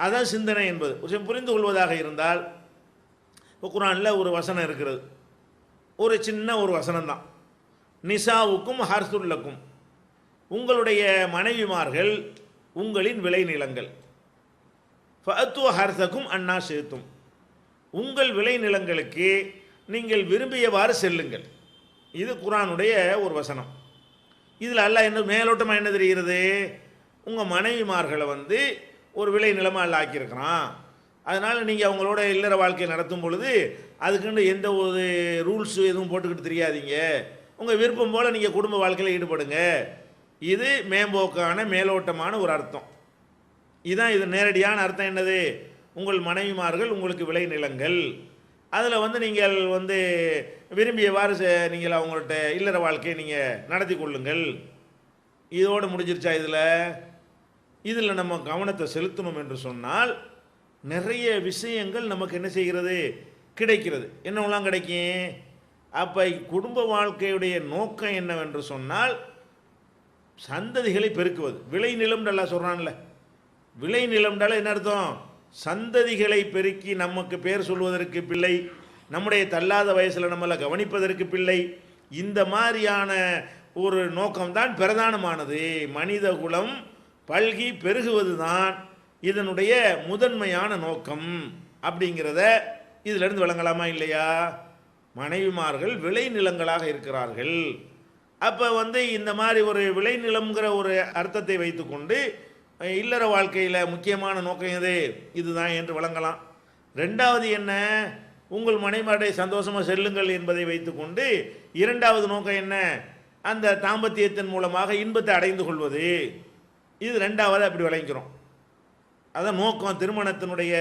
அதான் சிந்தனை என்பது. புரிந்து கொள்வதாக இருந்தால் இப்போ குர்ஆனில் ஒரு வசனம் இருக்கிறது, ஒரு சின்ன ஒரு வசனம் தான், நிசாவுக்கும் ஹர்சுல்லக்கும், உங்களுடைய மனைவிமார்கள் உங்களின் விளைநிலங்கள், ஃபஅத்து ஹர்சக்கும் அன்னா ஷிதும், உங்கள் விளைநிலங்களுக்கு நீங்கள் விரும்பியவாறு செல்லுங்கள். இது குர்ஆனுடைய ஒரு வசனம். இதில் அல்லாஹ் என்ன மேலோட்டமாக என்ன தெரிகிறது, உங்கள் மனைவிமார்களை ஒரு விளைநிலமாக அல்லாஹ் ஆக்கியிருக்கிறான். அதனால் நீங்கள் அவங்களோட இல்லற வாழ்க்கை நடத்தும் பொழுது அதுக்குன்னு எந்த ஒரு ரூல்ஸு எதுவும் போட்டுக்கிட்டு தெரியாதீங்க, உங்கள் விருப்பம் போல் நீங்கள் குடும்ப வாழ்க்கையில் ஈடுபடுங்க. இது மேம்போக்கான மேலோட்டமான ஒரு அர்த்தம். இதுதான் இது நேரடியான அர்த்தம். என்னது, உங்கள் மனைவிமார்கள் உங்களுக்கு விளைநிலங்கள், அதில் நீங்கள் விரும்பியவாறு நீங்கள் அவங்கள்ட்ட இல்லற வாழ்க்கையை நீங்கள் நடத்தி கொள்ளுங்கள். இதோடு முடிஞ்சிருச்சா? இதில் நம்ம கவனத்தை செலுத்தணும் என்று சொன்னால் நிறைய விஷயங்கள் நமக்கு என்ன செய்கிறது, கிடைக்கிறது. என்னவெல்லாம் கிடைக்கும்? அப்போ குடும்ப வாழ்க்கையுடைய நோக்கம் என்னவென்று சொன்னால் சந்ததிகளை பெருக்குவது. விளைநிலம் நல்லா சொல்கிறான்ல, விளைநிலம்னால என்ன அர்த்தம், சந்ததிகளை பெருக்கி நமக்கு பேர் சொல்வதற்கு பிள்ளை, நம்முடைய தள்ளாத வயசில் நம்மளை கவனிப்பதற்கு பிள்ளை, இந்த மாதிரியான ஒரு நோக்கம்தான் பிரதானமானது. மனித குலம் பல்கி பெருகுவது தான் இதனுடைய முதன்மையான நோக்கம் அப்படிங்கிறத இதிலிருந்து விளங்கலாமா இல்லையா? மனைவிமார்கள் விளைநிலங்களாக இருக்கிறார்கள். அப்போ இந்த மாதிரி ஒரு விளைநிலம்ங்கிற ஒரு அர்த்தத்தை வைத்துக்கொண்டு இல்லற வாழ்க்கையில் முக்கியமான நோக்கம் எது, இதுதான் என்று வழங்கலாம். ரெண்டாவது என்ன, உங்கள் மனைவிமாரை சந்தோஷமாக செல்லுங்கள் என்பதை வைத்துக்கொண்டு இரண்டாவது நோக்கம் என்ன, அந்த தாம்பத்தியத்தின் மூலமாக இன்பத்தை அடைந்து கொள்வது. இது ரெண்டாவது அப்படி விளங்கிறோம். அதான் நோக்கம். திருமணத்தினுடைய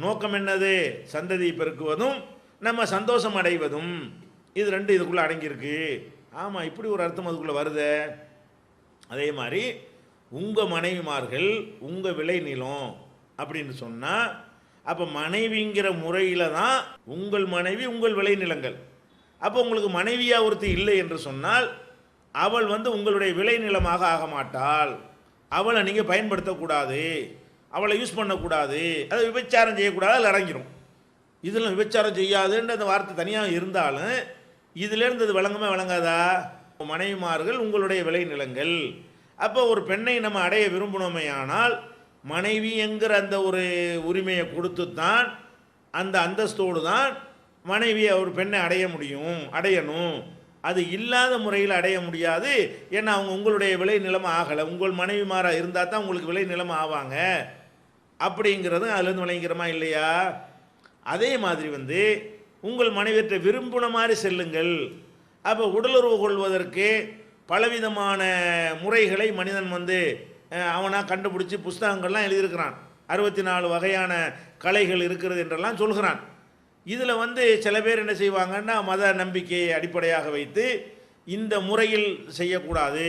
நோக்கம் என்னது, சந்ததி பெருக்குவதும் நம்ம சந்தோஷம் அடைவதும். இது ரெண்டு இதுக்குள்ளே அடங்கியிருக்கு. ஆமாம், இப்படி ஒரு அர்த்தம் அதுக்குள்ளே வருது. அதே மாதிரி உங்கள் மனைவிமார்கள் உங்கள் விளைநிலம் அப்படின்னு சொன்னால், அப்போ மனைவிங்கிற முறையில் தான் உங்கள் மனைவி உங்கள் விளைநிலங்கள். அப்போ உங்களுக்கு மனைவியாக ஒருத்தி இல்லை என்று சொன்னால் அவள் உங்களுடைய விளைநிலமாக ஆக மாட்டாள். அவளை நீங்கள் பயன்படுத்தக்கூடாது, அவளை யூஸ் பண்ணக்கூடாது, அதை விபச்சாரம் செய்யக்கூடாது, அதில் அடங்கிடும். இதில் விபச்சாரம் செய்யாதுன்ற அந்த வார்த்தை தனியாக இருந்தாலும் இதிலேருந்து அது விளங்கவே விளங்காதா? மனைவிமார்கள் உங்களுடைய விளைநிலங்கள். அப்போ ஒரு பெண்ணை நம்ம அடைய விரும்பணுமே ஆனால் மனைவி என்கிற அந்த ஒரு உரிமையை கொடுத்து தான், அந்த அந்தஸ்தோடு தான் மனைவியை ஒரு பெண்ணை அடையணும். அது இல்லாத முறையில் அடைய முடியாது. ஏன்னா அவங்க உங்களுடைய விளை நிலமை ஆகலை. உங்கள் மனைவிமாராக இருந்தால் தான் உங்களுக்கு விளை நிலமை ஆவாங்க. அப்படிங்கிறது அதுலேருந்து விளங்கிறமா இல்லையா? அதே மாதிரி உங்கள் மனைவியற்ற விரும்பின மாதிரி செல்லுங்கள். அப்போ உடலுறவு கொள்வதற்கு பலவிதமான முறைகளை மனிதன் அவனாக கண்டுபிடிச்சி புஸ்தகங்கள்லாம் எழுதியிருக்கிறான். 64 வகையான கலைகள் இருக்கிறது என்றெல்லாம் சொல்கிறான். இதில் சில பேர் என்ன செய்வாங்கன்னா, மத நம்பிக்கையை அடிப்படையாக வைத்து இந்த முறையில் செய்யக்கூடாது,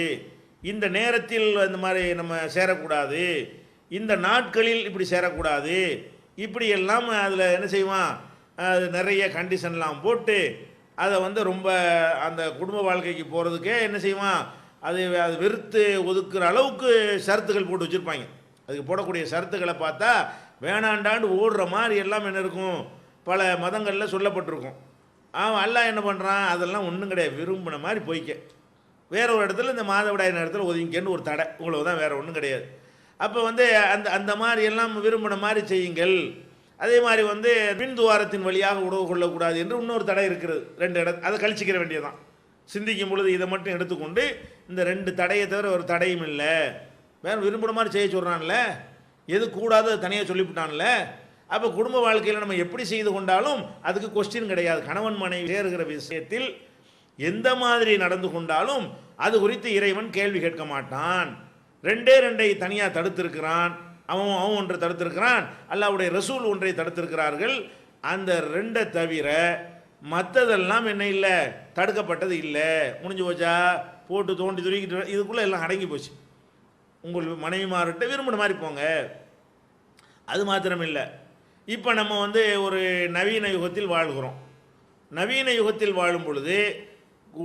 இந்த நேரத்தில் இந்த மாதிரி நம்ம சேரக்கூடாது, இந்த நாட்களில் இப்படி சேரக்கூடாது, இப்படியெல்லாம் அதில் என்ன செய்வான், அது நிறைய கண்டிஷன்லாம் போட்டு அதை ரொம்ப அந்த குடும்ப வாழ்க்கைக்கு போகிறதுக்கே என்ன செய்வான், அது வெறுத்து ஒதுக்குற அளவுக்கு ஷரத்துகள் போட்டு வச்சுருப்பாங்க. அதுக்கு போடக்கூடிய ஷரத்துக்களை பார்த்தா வேணாண்டாண்டு ஓடுற மாதிரி எல்லாம் என்ன இருக்கும், பல மதங்களில் சொல்லப்பட்டிருக்கும். அவன் அல்லாஹ் என்ன பண்ணுறான், அதெல்லாம் ஒன்றும் கிடையாது, விரும்பின மாதிரி போய்க்க, வேற ஒரு இடத்துல இந்த மாதவிடாய் நேரத்தில் ஒதுங்கிக்கன்னு ஒரு தடை, இவ்வளவுதான், வேறு ஒன்றும் கிடையாது. அப்போ அந்த மாதிரி எல்லாம் விரும்பின மாதிரி செய்யுங்கள். அதே மாதிரி பின் துவாரத்தின் வழியாக உறவு கொள்ளக்கூடாது என்று இன்னொரு தடை இருக்கிறது. 2 இடம், அதை கழிச்சிக்கிற வேண்டியதான். சிந்திக்கும் பொழுது இதை மட்டும் எடுத்துக்கொண்டு இந்த 2 தடையை தவிர ஒரு தடையும் இல்லை, வேறு விரும்பின மாதிரி செய்ய சொல்கிறான்ல, எது கூடாது தனியாக சொல்லிவிட்டான்ல. அப்போ குடும்ப வாழ்க்கையில் நம்ம எப்படி செய்து கொண்டாலும் அதுக்கு கொஸ்டின் கிடையாது. கணவன் மனைவி சேருகிற விஷயத்தில் எந்த மாதிரி நடந்து கொண்டாலும் அது குறித்து இறைவன் கேள்வி கேட்க மாட்டான். 2 தனியாக தடுத்திருக்கிறான், அவன் ஒன்றை தடுத்திருக்கிறான், அல்லாஹ்வுடைய ரசூல் ஒன்றை தடுத்திருக்கிறார்கள். அந்த 2 தவிர மற்றதெல்லாம் என்ன இல்லை, தடுக்கப்பட்டது இல்லை. முடிஞ்சு போச்சா, போட்டு தோண்டி துருக்கிட்டு இதுக்குள்ளே எல்லாம் அடங்கி போச்சு. உங்கள் மனைவிமார்கிட்ட விரும்பின மாதிரி போங்க. அது மாத்திரம் இல்லை, இப்போ நம்ம ஒரு நவீன யுகத்தில் வாழ்கிறோம். நவீன யுகத்தில் வாழும் பொழுது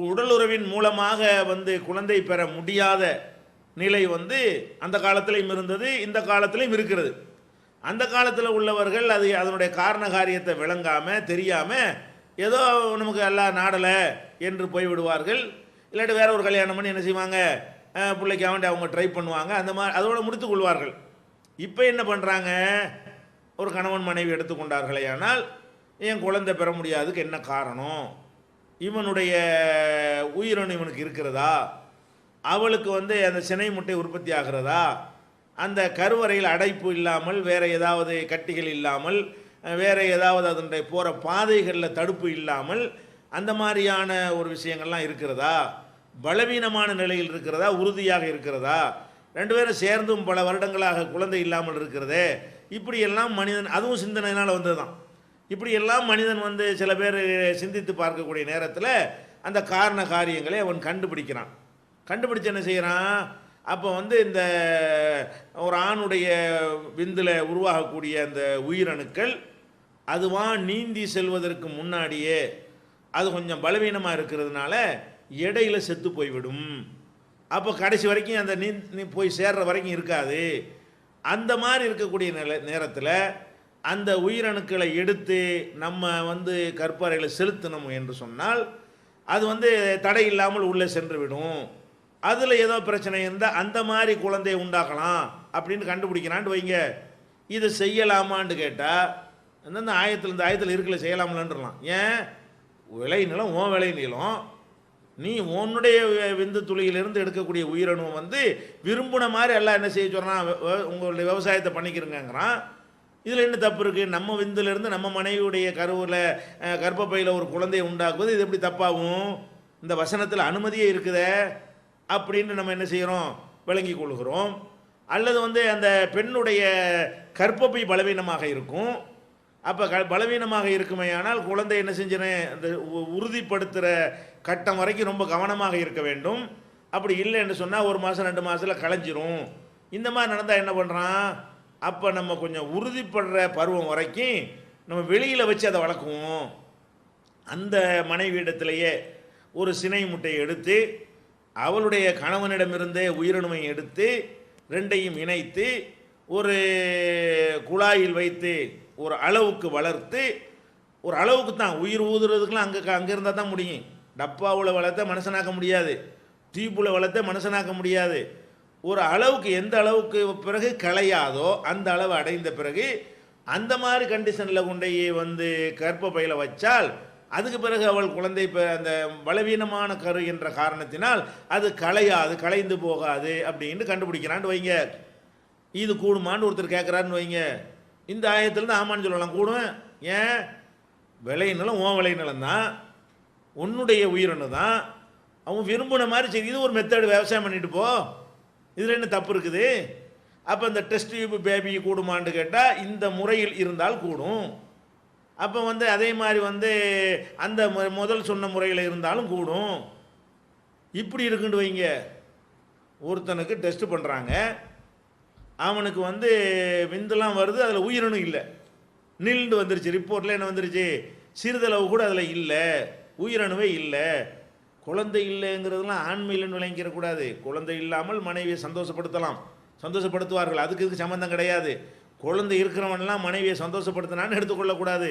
உடலுறவின் மூலமாக குழந்தை பெற முடியாத நிலை அந்த காலத்திலையும் இருந்தது, இந்த காலத்திலையும் இருக்கிறது. அந்த காலத்தில் உள்ளவர்கள் அதனுடைய காரண காரியத்தை விளங்காமல் தெரியாமல் ஏதோ நமக்கு எல்லாம் நாடலை என்று போய்விடுவார்கள். இல்லாட்டி வேற ஒரு கல்யாணம் பண்ணி என்ன செய்வாங்க, பிள்ளைக்கு அவங்க ட்ரை பண்ணுவாங்க, அந்த மாதிரி அதோடு முடித்து கொள்வார்கள். இப்போ என்ன பண்ணுறாங்க, ஒரு கணவன் மனைவி எடுத்துக்கொண்டார்களே ஆனால் என் குழந்தை பெற முடியாதுக்கு என்ன காரணம், இவனுடைய உயிரணு இவனுக்கு இருக்கிறதா, அவளுக்கு அந்த சினை முட்டை உற்பத்தி ஆகிறதா, அந்த கருவறையில் அடைப்பு இல்லாமல் வேறு ஏதாவது கட்டிகள் இல்லாமல் வேறு ஏதாவது அதனுடைய போகிற பாதைகளில் தடுப்பு இல்லாமல் அந்த மாதிரியான ஒரு விஷயங்கள்லாம் இருக்கிறதா, பலவீனமான நிலையில் இருக்கிறதா, உறுதியாக இருக்கிறதா, 2 பேரும் சேர்ந்தும் பல வருடங்களாக குழந்தை இல்லாமல் இருக்கிறதே, இப்படியெல்லாம் மனிதன், அதுவும் சிந்தனையினால் வந்தது தான். இப்படியெல்லாம் மனிதன் சில பேர் சிந்தித்து பார்க்கக்கூடிய நேரத்தில் அந்த காரண காரியங்களை அவன் கண்டுபிடிக்கிறான். கண்டுபிடிச்சு என்ன செய்கிறான், அப்போ இந்த ஒரு ஆணுடைய விந்தில் உருவாகக்கூடிய அந்த உயிரணுக்கள் அதுவாக நீந்தி செல்வதற்கு முன்னாடியே அது கொஞ்சம் பலவீனமாக இருக்கிறதுனால இடையில செத்து போய்விடும். அப்போ கடைசி வரைக்கும் அந்த நீ போய் சேர்ற வரைக்கும் இருக்காது. அந்த மாதிரி இருக்கக்கூடிய நேரத்தில் அந்த உயிரணுக்களை எடுத்து நம்ம கற்பறையில் செலுத்தணும் என்று சொன்னால் அது தடை இல்லாமல் உள்ளே சென்று விடும். அதில் ஏதோ பிரச்சனை இருந்தால் அந்த மாதிரி குழந்தையை உண்டாக்கலாம் அப்படின்னு கண்டுபிடிக்கிறான்ட்டு வைங்க. இது செய்யலாமான்னு கேட்டால் இந்த ஆயத்தில் இருக்கல செய்யலாமலான்றலாம். ஏன், விளை நிலம் உன் விளை நிலம், நீ உன்னுடைய விந்து துளியிலிருந்து எடுக்கக்கூடிய உயிரணு விரும்பின மாதிரி எல்லாம் என்ன செய்ய சொல்கிறான், உங்களுடைய விவசாயத்தை பண்ணிக்கிறங்கிறான். இதில் என்ன தப்பு இருக்குது, நம்ம விந்துலேருந்து நம்ம மனைவியுடைய கர்ப்பப்பையில் ஒரு குழந்தையை உண்டாக்குவது இது எப்படி தப்பாகும், இந்த வசனத்தில் அனுமதியே இருக்குதே அப்படின்னு நம்ம என்ன செய்கிறோம், விளங்கி கொள்கிறோம். அல்லது அந்த பெண்ணுடைய கர்ப்பப்பை பலவீனமாக இருக்கும். அப்போ பலவீனமாக இருக்குமே ஆனால் குழந்தை என்ன செஞ்சினேன், அந்த உறுதிப்படுத்துகிற கட்டம் வரைக்கும் ரொம்ப கவனமாக இருக்க வேண்டும். அப்படி இல்லை என்று சொன்னால் 1 மாதம் 2 மாதத்தில் களைஞ்சிரும். இந்த மாதிரி நடந்தால் என்ன பண்ணுறான், அப்போ நம்ம கொஞ்சம் உறுதிப்படுற பருவம் வரைக்கும் நம்ம வெளியில் வச்சு அதை வளர்க்குவோம். அந்த மனைவியிடத்திலேயே ஒரு சினை முட்டையை எடுத்து அவளுடைய கணவனிடமிருந்தே உயிரணுவை எடுத்து 2ஐயும் இணைத்து ஒரு குழாயில் வைத்து ஒரு அளவுக்கு வளர்த்து, ஒரு அளவுக்கு தான், உயிர் ஊதுறதுக்குலாம் அங்கே இருந்தால் தான் முடியும். டப்பாவில் வளர்த்த மனுஷனாக்க முடியாது. தீப்புல வளத்தை மனுஷனாக்க முடியாது. ஒரு அளவுக்கு, எந்த அளவுக்கு பிறகு களையாதோ அந்த அளவு அடைந்த பிறகு அந்த மாதிரி கண்டிஷனில் கொண்டு வந்து கர்ப்ப பையில வச்சால் அதுக்கு பிறகு அவள் குழந்தை அந்த பலவீனமான கரு என்ற காரணத்தினால் அது களையாது, களைந்து போகாது அப்படின்னு கண்டுபிடிக்கிறான்னு வைங்க. இது கூடுமான்னு ஒருத்தர் கேட்குறாருன்னு வைங்க. இந்த ஆயத்திலிருந்து ஆமான்னு சொல்லலாம், கூடும். ஏன்? விளைநிலம் உன் விளைநிலம் தான், உன்னுடைய உயிரணு தான், அவன் விரும்பின மாதிரி சரி, இது ஒரு மெத்தடு, விவசாயம் பண்ணிட்டு போ, இதில் என்ன தப்பு இருக்குது? அப்போ இந்த டெஸ்ட் டியூப் பேபி கூடுமான்னு கேட்டால் இந்த முறையில் இருந்தால் கூடும். அப்போ அதே மாதிரி அந்த முதல் சொன்ன முறையில் இருந்தாலும் கூடும். இப்படி இருக்குன்னு வைங்க. ஒருத்தனுக்கு டெஸ்ட் பண்ணுறாங்க, அவனுக்கு விந்துலாம் வருது, அதில் உயிரணு இல்லை, நில்ண்டு வந்துருச்சு. ரிப்போர்ட்டில் என்ன வந்துருச்சு? சிறிதளவு கூட அதில் இல்லை, உயிரணுவே இல்லை. குழந்தை இல்லைங்கிறதுலாம் ஆண்மை இல்லைன்னு விளங்கிடக்கூடாது. குழந்தை இல்லாமல் மனைவியை சந்தோஷப்படுத்தலாம், சந்தோஷப்படுத்துவார்கள், அதுக்கு இதுக்கு சம்மந்தம் கிடையாது. குழந்தை இருக்கிறவன்லாம் மனைவியை சந்தோஷப்படுத்தினான்னு எடுத்துக்கொள்ளக்கூடாது,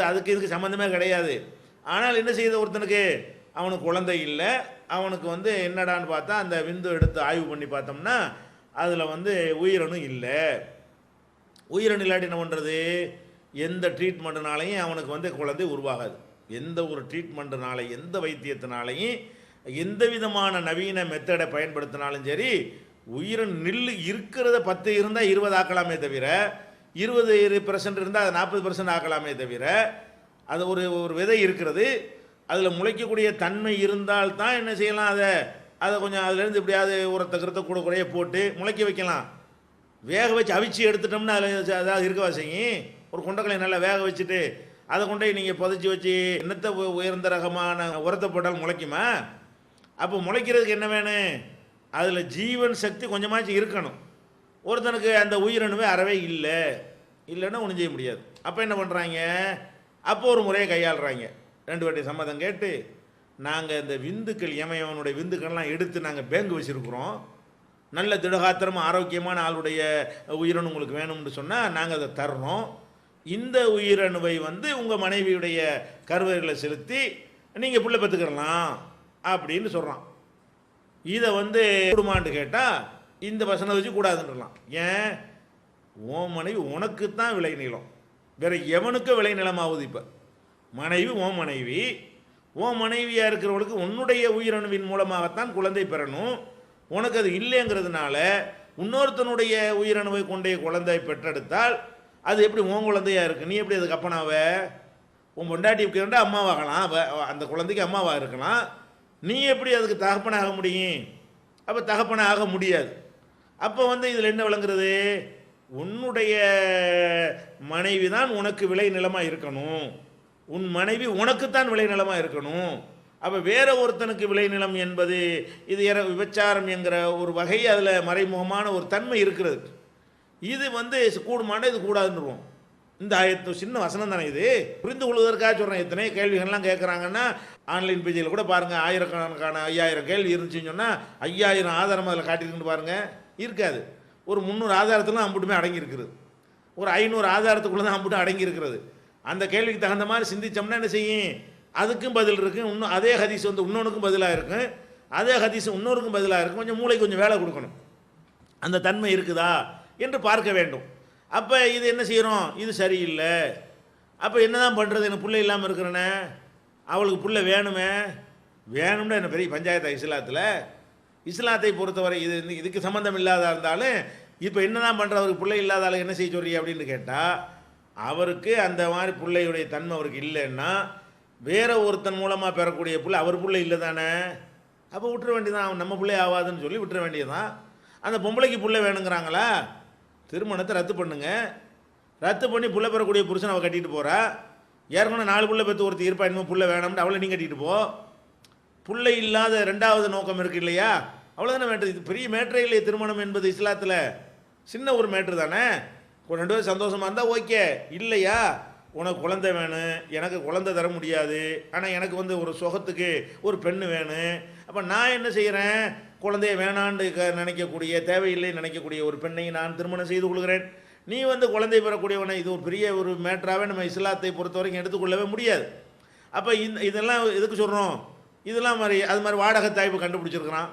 அதுக்கு இதுக்கு சம்மந்தமே கிடையாது. ஆனால் என்ன செய்யுது, ஒருத்தனுக்கு அவனுக்கு குழந்தை இல்லை, அவனுக்கு என்னடான்னு பார்த்தா அந்த விந்து எடுத்து ஆய்வு பண்ணி பார்த்தோம்னா அதில் உயிரணு இல்லை. உயிரணு இல்லாட்டி என்ன பண்ணுறது? எந்த ட்ரீட்மெண்ட்டுனாலையும் அவனுக்கு குழந்தை உருவாகாது. எந்த ஒரு ட்ரீட்மெண்ட்டுனால, எந்த வைத்தியத்தினாலையும், எந்த விதமான நவீன மெத்தடை பயன்படுத்தினாலும் சரி, உயிரணு நில்லு இருக்கிறத 10 இருந்தால் 20 ஆக்கலாமே தவிர, 20% இருந்தால் அதை 40% ஆக்கலாமே தவிர, அது ஒரு விதை இருக்கிறது, அதில் முளைக்கக்கூடிய தன்மை இருந்தால் தான் என்ன செய்யலாம், அதை கொஞ்சம் அதுலேருந்து எப்படியாவது உரத்தை கிரத்தை கூட குறைய போட்டு முளைக்க வைக்கலாம். வேக வச்சு அவிச்சு எடுத்துட்டோம்னா அதில் அதாவது இருக்கவா செய்யும். ஒரு கொண்டக்கலை நல்லா வேக வச்சுட்டு அதை கொண்டே நீங்கள் புதைச்சி வச்சு என்னத்தை உயர்ந்த ரகமான உரத்தை போட்டாலும் முளைக்குமா? அப்போ முளைக்கிறதுக்கு என்ன வேணும்? அதில் ஜீவன் சக்தி கொஞ்சமாச்சும் இருக்கணும். ஒருத்தனுக்கு அந்த உயிரணுவே அறவே இல்லைன்னா ஒன்றும் செய்ய முடியாது. அப்போ என்ன பண்ணுறாங்க? அப்போ ஒரு முறையை கையாளுறாங்க. 2 வாட்டி சம்மதம் கேட்டு, நாங்கள் இந்த விந்துக்கள் எமையவனுடைய விந்துக்கள்லாம் எடுத்து நாங்கள் பேங்கு வச்சுருக்குறோம், நல்ல திடகாத்திரமாக ஆரோக்கியமான ஆளுடைய உயிரணு உங்களுக்கு வேணும்னு சொன்னால் நாங்கள் அதை தர்றோம். இந்த உயிரணுவை உங்கள் மனைவியுடைய கருவறைகளை செலுத்தி நீங்கள் பிள்ளை பெற்றுக்கிறலாம் அப்படின்னு சொல்கிறான். இதை கூடுமான்னு கேட்டால் இந்த வசனம் வச்சு கூடாதுன்றலாம். ஏன்? உன் மனைவி உனக்கு தான் விளை நிலம், வேற எவனுக்கு விளை நிலமாகுது. இப்போ மனைவி உன் மனைவி, உன் மனைவியாக இருக்கிறவளுக்கு உன்னுடைய உயிரணுவின் மூலமாகத்தான் குழந்தை பெறணும். உனக்கு அது இல்லைங்கிறதுனால இன்னொருத்தனுடைய உயிரணுவை கொண்டே குழந்தை பெற்றெடுத்தால் அது எப்படி உன் குழந்தையாக இருக்குது? நீ எப்படி அதுக்கு அப்பனாவ? உன் பொண்டாட்டி அம்மாவாகலாம், அந்த குழந்தைக்கு அம்மாவாக இருக்கலாம். நீ எப்படி அதுக்கு தகப்பனாக முடியும்? அப்போ தகப்பனாக முடியாது. அப்போ இதில் என்ன விளங்குறது? உன்னுடைய மனைவி தான் உனக்கு விளை நிலமாக இருக்கணும், உன் மனைவி உனக்குத்தான் விளை நிலமாக இருக்கணும். அப்போ வேற ஒருத்தனுக்கு விளைநிலம் என்பது இது விபச்சாரம் என்கிற ஒரு வகை, அதில் மறைமுகமான ஒரு தன்மை இருக்கிறது. இது கூடுமான இது கூடாதுன்னுருவோம். இந்த ஆயத்து சின்ன வசனம் தானே, இது புரிந்து கொள்வதற்காக சொல்கிறேன். எத்தனை கேள்விகள்லாம் கேட்குறாங்கன்னா ஆன்லைன் பேஜில் கூட பாருங்கள், ஆயிரக்கணக்கான 5000 கேள்வி இருந்துச்சுன்னு சொன்னால் 5000 ஆதாரம் அதில் காட்டியிருக்குன்னு பாருங்கள். இருக்காது. ஒரு 300 ஆதாரத்துலாம் அம்புட்டுமே அடங்கியிருக்கிறது, ஒரு 500 ஆதாரத்துக்குள்ளே தான் அம்புட்டு அடங்கியிருக்கிறது. அந்த கேள்விக்கு தகுந்த மாதிரி சிந்திச்சோம்னா என்ன செய்யும்? அதுக்கும் பதில் இருக்குது. இன்னும் அதே ஹதீஸ் இன்னொன்றுக்கும் பதிலாக இருக்கும், அதே ஹதீஸ் இன்னொருக்கும் பதிலாக இருக்கும். கொஞ்சம் மூளைக்கு கொஞ்சம் வேலை கொடுக்கணும். அந்த தன்மை இருக்குதா என்று பார்க்க வேண்டும். அப்போ இது என்ன செய்கிறோம்? இது சரியில்லை. அப்போ என்ன தான் பண்ணுறது? எனக்கு பிள்ளை இல்லாமல் இருக்கிறேனே, அவளுக்கு பிள்ளை வேணும்னா என்ன பெரிய பஞ்சாயத்தா இஸ்லாத்தில்? இஸ்லாத்தை பொறுத்தவரை இதுக்கு சம்மந்தம் இல்லாத இருந்தாலும் இப்போ என்ன தான் பண்ணுற? அவருக்கு பிள்ளை இல்லாதாலும் என்ன செய்ய சொல்றீங்க அப்படின்னு கேட்டால், அவருக்கு அந்த மாதிரி பிள்ளையுடைய தன்மை அவருக்கு இல்லைன்னா வேற ஒருத்தன் மூலமாக பெறக்கூடிய பிள்ளை அவர் பிள்ளை இல்லை தானே, அப்போ விட்டுற வேண்டியதான். அவன் நம்ம பிள்ளை ஆகாதுன்னு சொல்லி விட்டுற வேண்டியதான். அந்த பொம்பளைக்கு பிள்ளை வேணுங்கிறாங்களா, திருமணத்தை ரத்து பண்ணுங்க. ரத்து பண்ணி பிள்ளை பெறக்கூடிய புருஷன் அவள் கட்டிட்டு போகிறா. ஏற்கனவே 4 பிள்ளை பெற்று ஒருத்தர் இருப்பா, இன்னும் பிள்ளை வேணும்னு அவளை நீ கட்டிட்டு போ. பிள்ளை இல்லாத 2வது நோக்கம் இருக்கு இல்லையா, அவ்வளோதானே மேட்ரு. இது பெரிய மேட்ரே இல்லையே திருமணம் என்பது இஸ்லாத்தில். சின்ன ஒரு மேட்ரு தானே. 2 பேரும் சந்தோஷமாக இருந்தால் ஓகே. இல்லையா, உனக்கு குழந்தை வேணும், எனக்கு குழந்தை தர முடியாது, ஆனால் எனக்கு ஒரு சுகத்துக்கு ஒரு பெண்ணு வேணும். அப்போ நான் என்ன செய்கிறேன்? குழந்தைய வேணான்னு நினைக்கக்கூடிய, தேவையில்லை நினைக்கக்கூடிய ஒரு பெண்ணை நான் திருமணம் செய்து கொள்கிறேன். நீ குழந்தை பெறக்கூடியவனை, இது ஒரு பெரிய ஒரு மேட்டராகவே நம்ம இஸ்லாத்தை பொறுத்த வரைக்கும் எடுத்துக்கொள்ளவே முடியாது. அப்போ இதெல்லாம் எதுக்கு சொல்கிறோம்? இதெல்லாம் மாதிரி அது மாதிரி வாடகத்தாய் இப்போ கண்டுபிடிச்சிருக்கிறான்.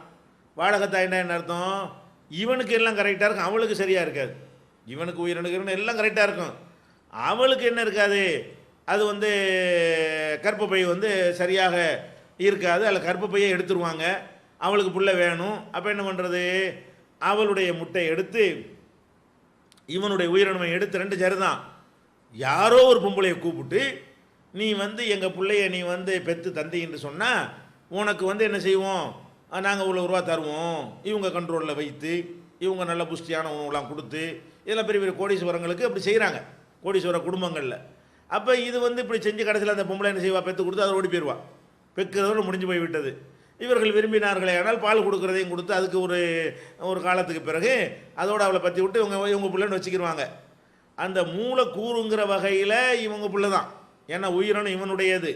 வாடகத்தாய்னா என்ன அர்த்தம்? இவனுக்கு எல்லாம் கரெக்டாக இருக்கும், அவளுக்கு சரியாக இருக்காது. இவனுக்கு உயிரினுக்கு எல்லாம் கரெக்டாக இருக்கும், அவளுக்கு என்ன இருக்காது, அது வந்து கர்ப்பப்பை வந்து சரியாக இருக்காது, அதில் கர்ப்பப்பையை எடுத்துருவாங்க, அவளுக்கு புள்ள வேணும். அப்போ என்ன பண்ணுறது, அவளுடைய முட்டை எடுத்து இவனுடைய உயிரினமை எடுத்து ரெண்டு சரிதான், யாரோ ஒரு பொம்பளையை கூப்பிட்டு நீ வந்து எங்கள் பிள்ளைய நீ வந்து பெற்று தந்தின்னு சொன்னால் உனக்கு வந்து என்ன செய்வோம், நாங்கள் இவ்வளோ ரூபா தருவோம், இவங்க கண்ட்ரோலில் வைத்து இவங்க நல்ல புஷ்டியான உணவுலாம் கொடுத்து, இதெல்லாம் பெரிய பெரிய கோடீஸ்வரங்களுக்கு அப்படி செய்கிறாங்க, கோடீஸ்வர குடும்பங்களில். அப்போ இது வந்து இப்படி செஞ்சு கடைசியில் அந்த பொம்பளை என்ன செய்வா, பெற்று கொடுத்து அதை ஓடி போயிடுவா, பெக்கிறதோடு முடிஞ்சு போய் விட்டது. இவர்கள் விரும்பினார்களே ஆனால் பால் கொடுக்குறதையும் கொடுத்து அதுக்கு ஒரு காலத்துக்கு பிறகு அதோடு அவளை பற்றி விட்டு இவங்க பிள்ளைன்னு வச்சுக்கிடுவாங்க. அந்த மூலக்கூறுங்கிற வகையில் இவங்க பிள்ளை தான், ஏன்னா உயிரினம் இவனுடையது,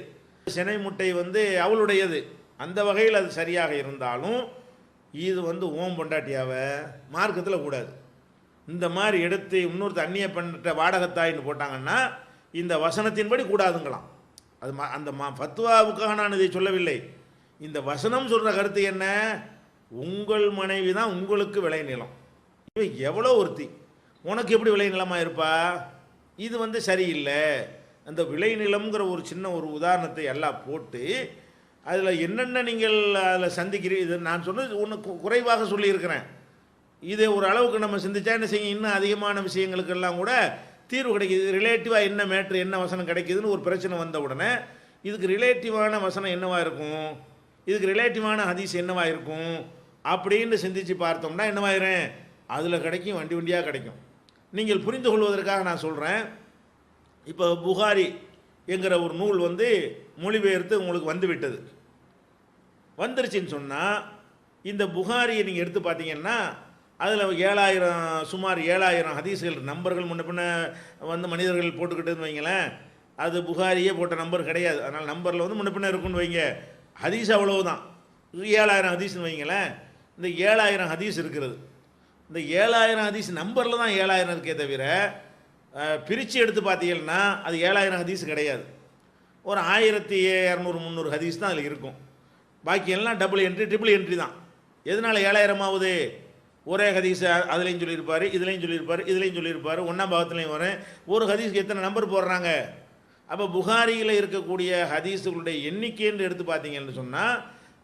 சினை முட்டை வந்து அவளுடையது. அந்த வகையில் அது சரியாக இருந்தாலும் இது வந்து ஓம் பொண்டாட்டியாவ மார்க்கத்தில் கூடாது. இந்த மாதிரி எடுத்து இன்னொருத்த அந்நிய பண்ணிட்ட வாடகத்தாயின்னு போட்டாங்கன்னா இந்த வசனத்தின்படி கூடாதுங்களாம். அது அந்த ஃபத்வாவுக்காக நான் இதை சொல்லவில்லை. இந்த வசனம் சொல்கிற கருத்து என்ன, உங்கள் மனைவி தான் உங்களுக்கு விளைநிலம், இவன் எவ்வளோ ஒருத்தி, உனக்கு எப்படி விளைநிலமாக இருப்பா, இது வந்து சரியில்லை. அந்த விளைநிலம்ங்கிற ஒரு சின்ன ஒரு உதாரணத்தை எல்லாம் போட்டு அதில் என்னென்ன நீங்கள் அதில் சந்திக்கிறீங்க, இது நான் சொன்னது ஒன்று குறைவாக சொல்லியிருக்கிறேன். இதை ஒரு அளவுக்கு நம்ம சிந்திச்சா என்ன செய்யும், இன்னும் அதிகமான விஷயங்களுக்கெல்லாம் கூட தீர்வு கிடைக்கிது. ரிலேட்டிவாக என்ன மேட்ரு என்ன வசனம் கிடைக்கிதுன்னு ஒரு பிரச்சனை வந்த உடனே இதுக்கு ரிலேட்டிவான வசனம் என்னவாக இருக்கும், இதுக்கு ரிலேட்டிவான ஹதீஸ் என்னவாக இருக்கும் அப்படின்னு சிந்திச்சு பார்த்தோம்னா என்னவாயிரும், அதில் கிடைக்கும், வண்டி வண்டியாக கிடைக்கும். நீங்கள் புரிந்து கொள்வதற்காக நான் சொல்கிறேன். இப்போ புகாரி என்கிற ஒரு நூல் வந்து மொழிபெயர்த்து உங்களுக்கு வந்து விட்டது, வந்துருச்சுன்னு சொன்னால் இந்த புகாரியை நீங்கள் எடுத்து பார்த்தீங்கன்னா அதில் 7000 சுமார் 7000 ஹதீஸ்கள் நம்பர்கள் முன்ன பின்ன வந்து மனிதர்கள் போட்டுக்கிட்டுன்னு வைங்களேன், அது புகாரியே போட்ட நம்பர் கிடையாது. அதனால் நம்பரில் வந்து முன்ன பின்ன இருக்குன்னு வைங்க, ஹதீஸ் அவ்வளவுதான் 7000 ஹதீஸ்னு வைங்களேன். இந்த 7000 ஹதீஸ் இருக்கிறது, இந்த 7000 ஹதீஸ் நம்பரில் தான் 7000 இருக்கே தவிர பிரித்து எடுத்து பார்த்தீங்கன்னா அது 7000 ஹதீஸ் கிடையாது. ஒரு 1200 300 ஹதீஸ் தான் அதில் இருக்கும், பாக்கி எல்லாம் டபுள் என்ட்ரி ட்ரிபிள் என்ட்ரி தான். எதனால் 7000 ஆகுது, ஒரே ஹதீஸை அதுலேயும் சொல்லியிருப்பார், இதுலேயும் சொல்லியிருப்பார், இதுலேயும் சொல்லியிருப்பார், ஒன்றாம் பாகத்துலேயும் வரும். ஒரு ஹதீஸ்க்கு எத்தனை நம்பர் போடுறாங்க. அப்போ புகாரியில் இருக்கக்கூடிய ஹதீஸுகளுடைய எண்ணிக்கைன்னு எடுத்து பார்த்தீங்கன்னு சொன்னால்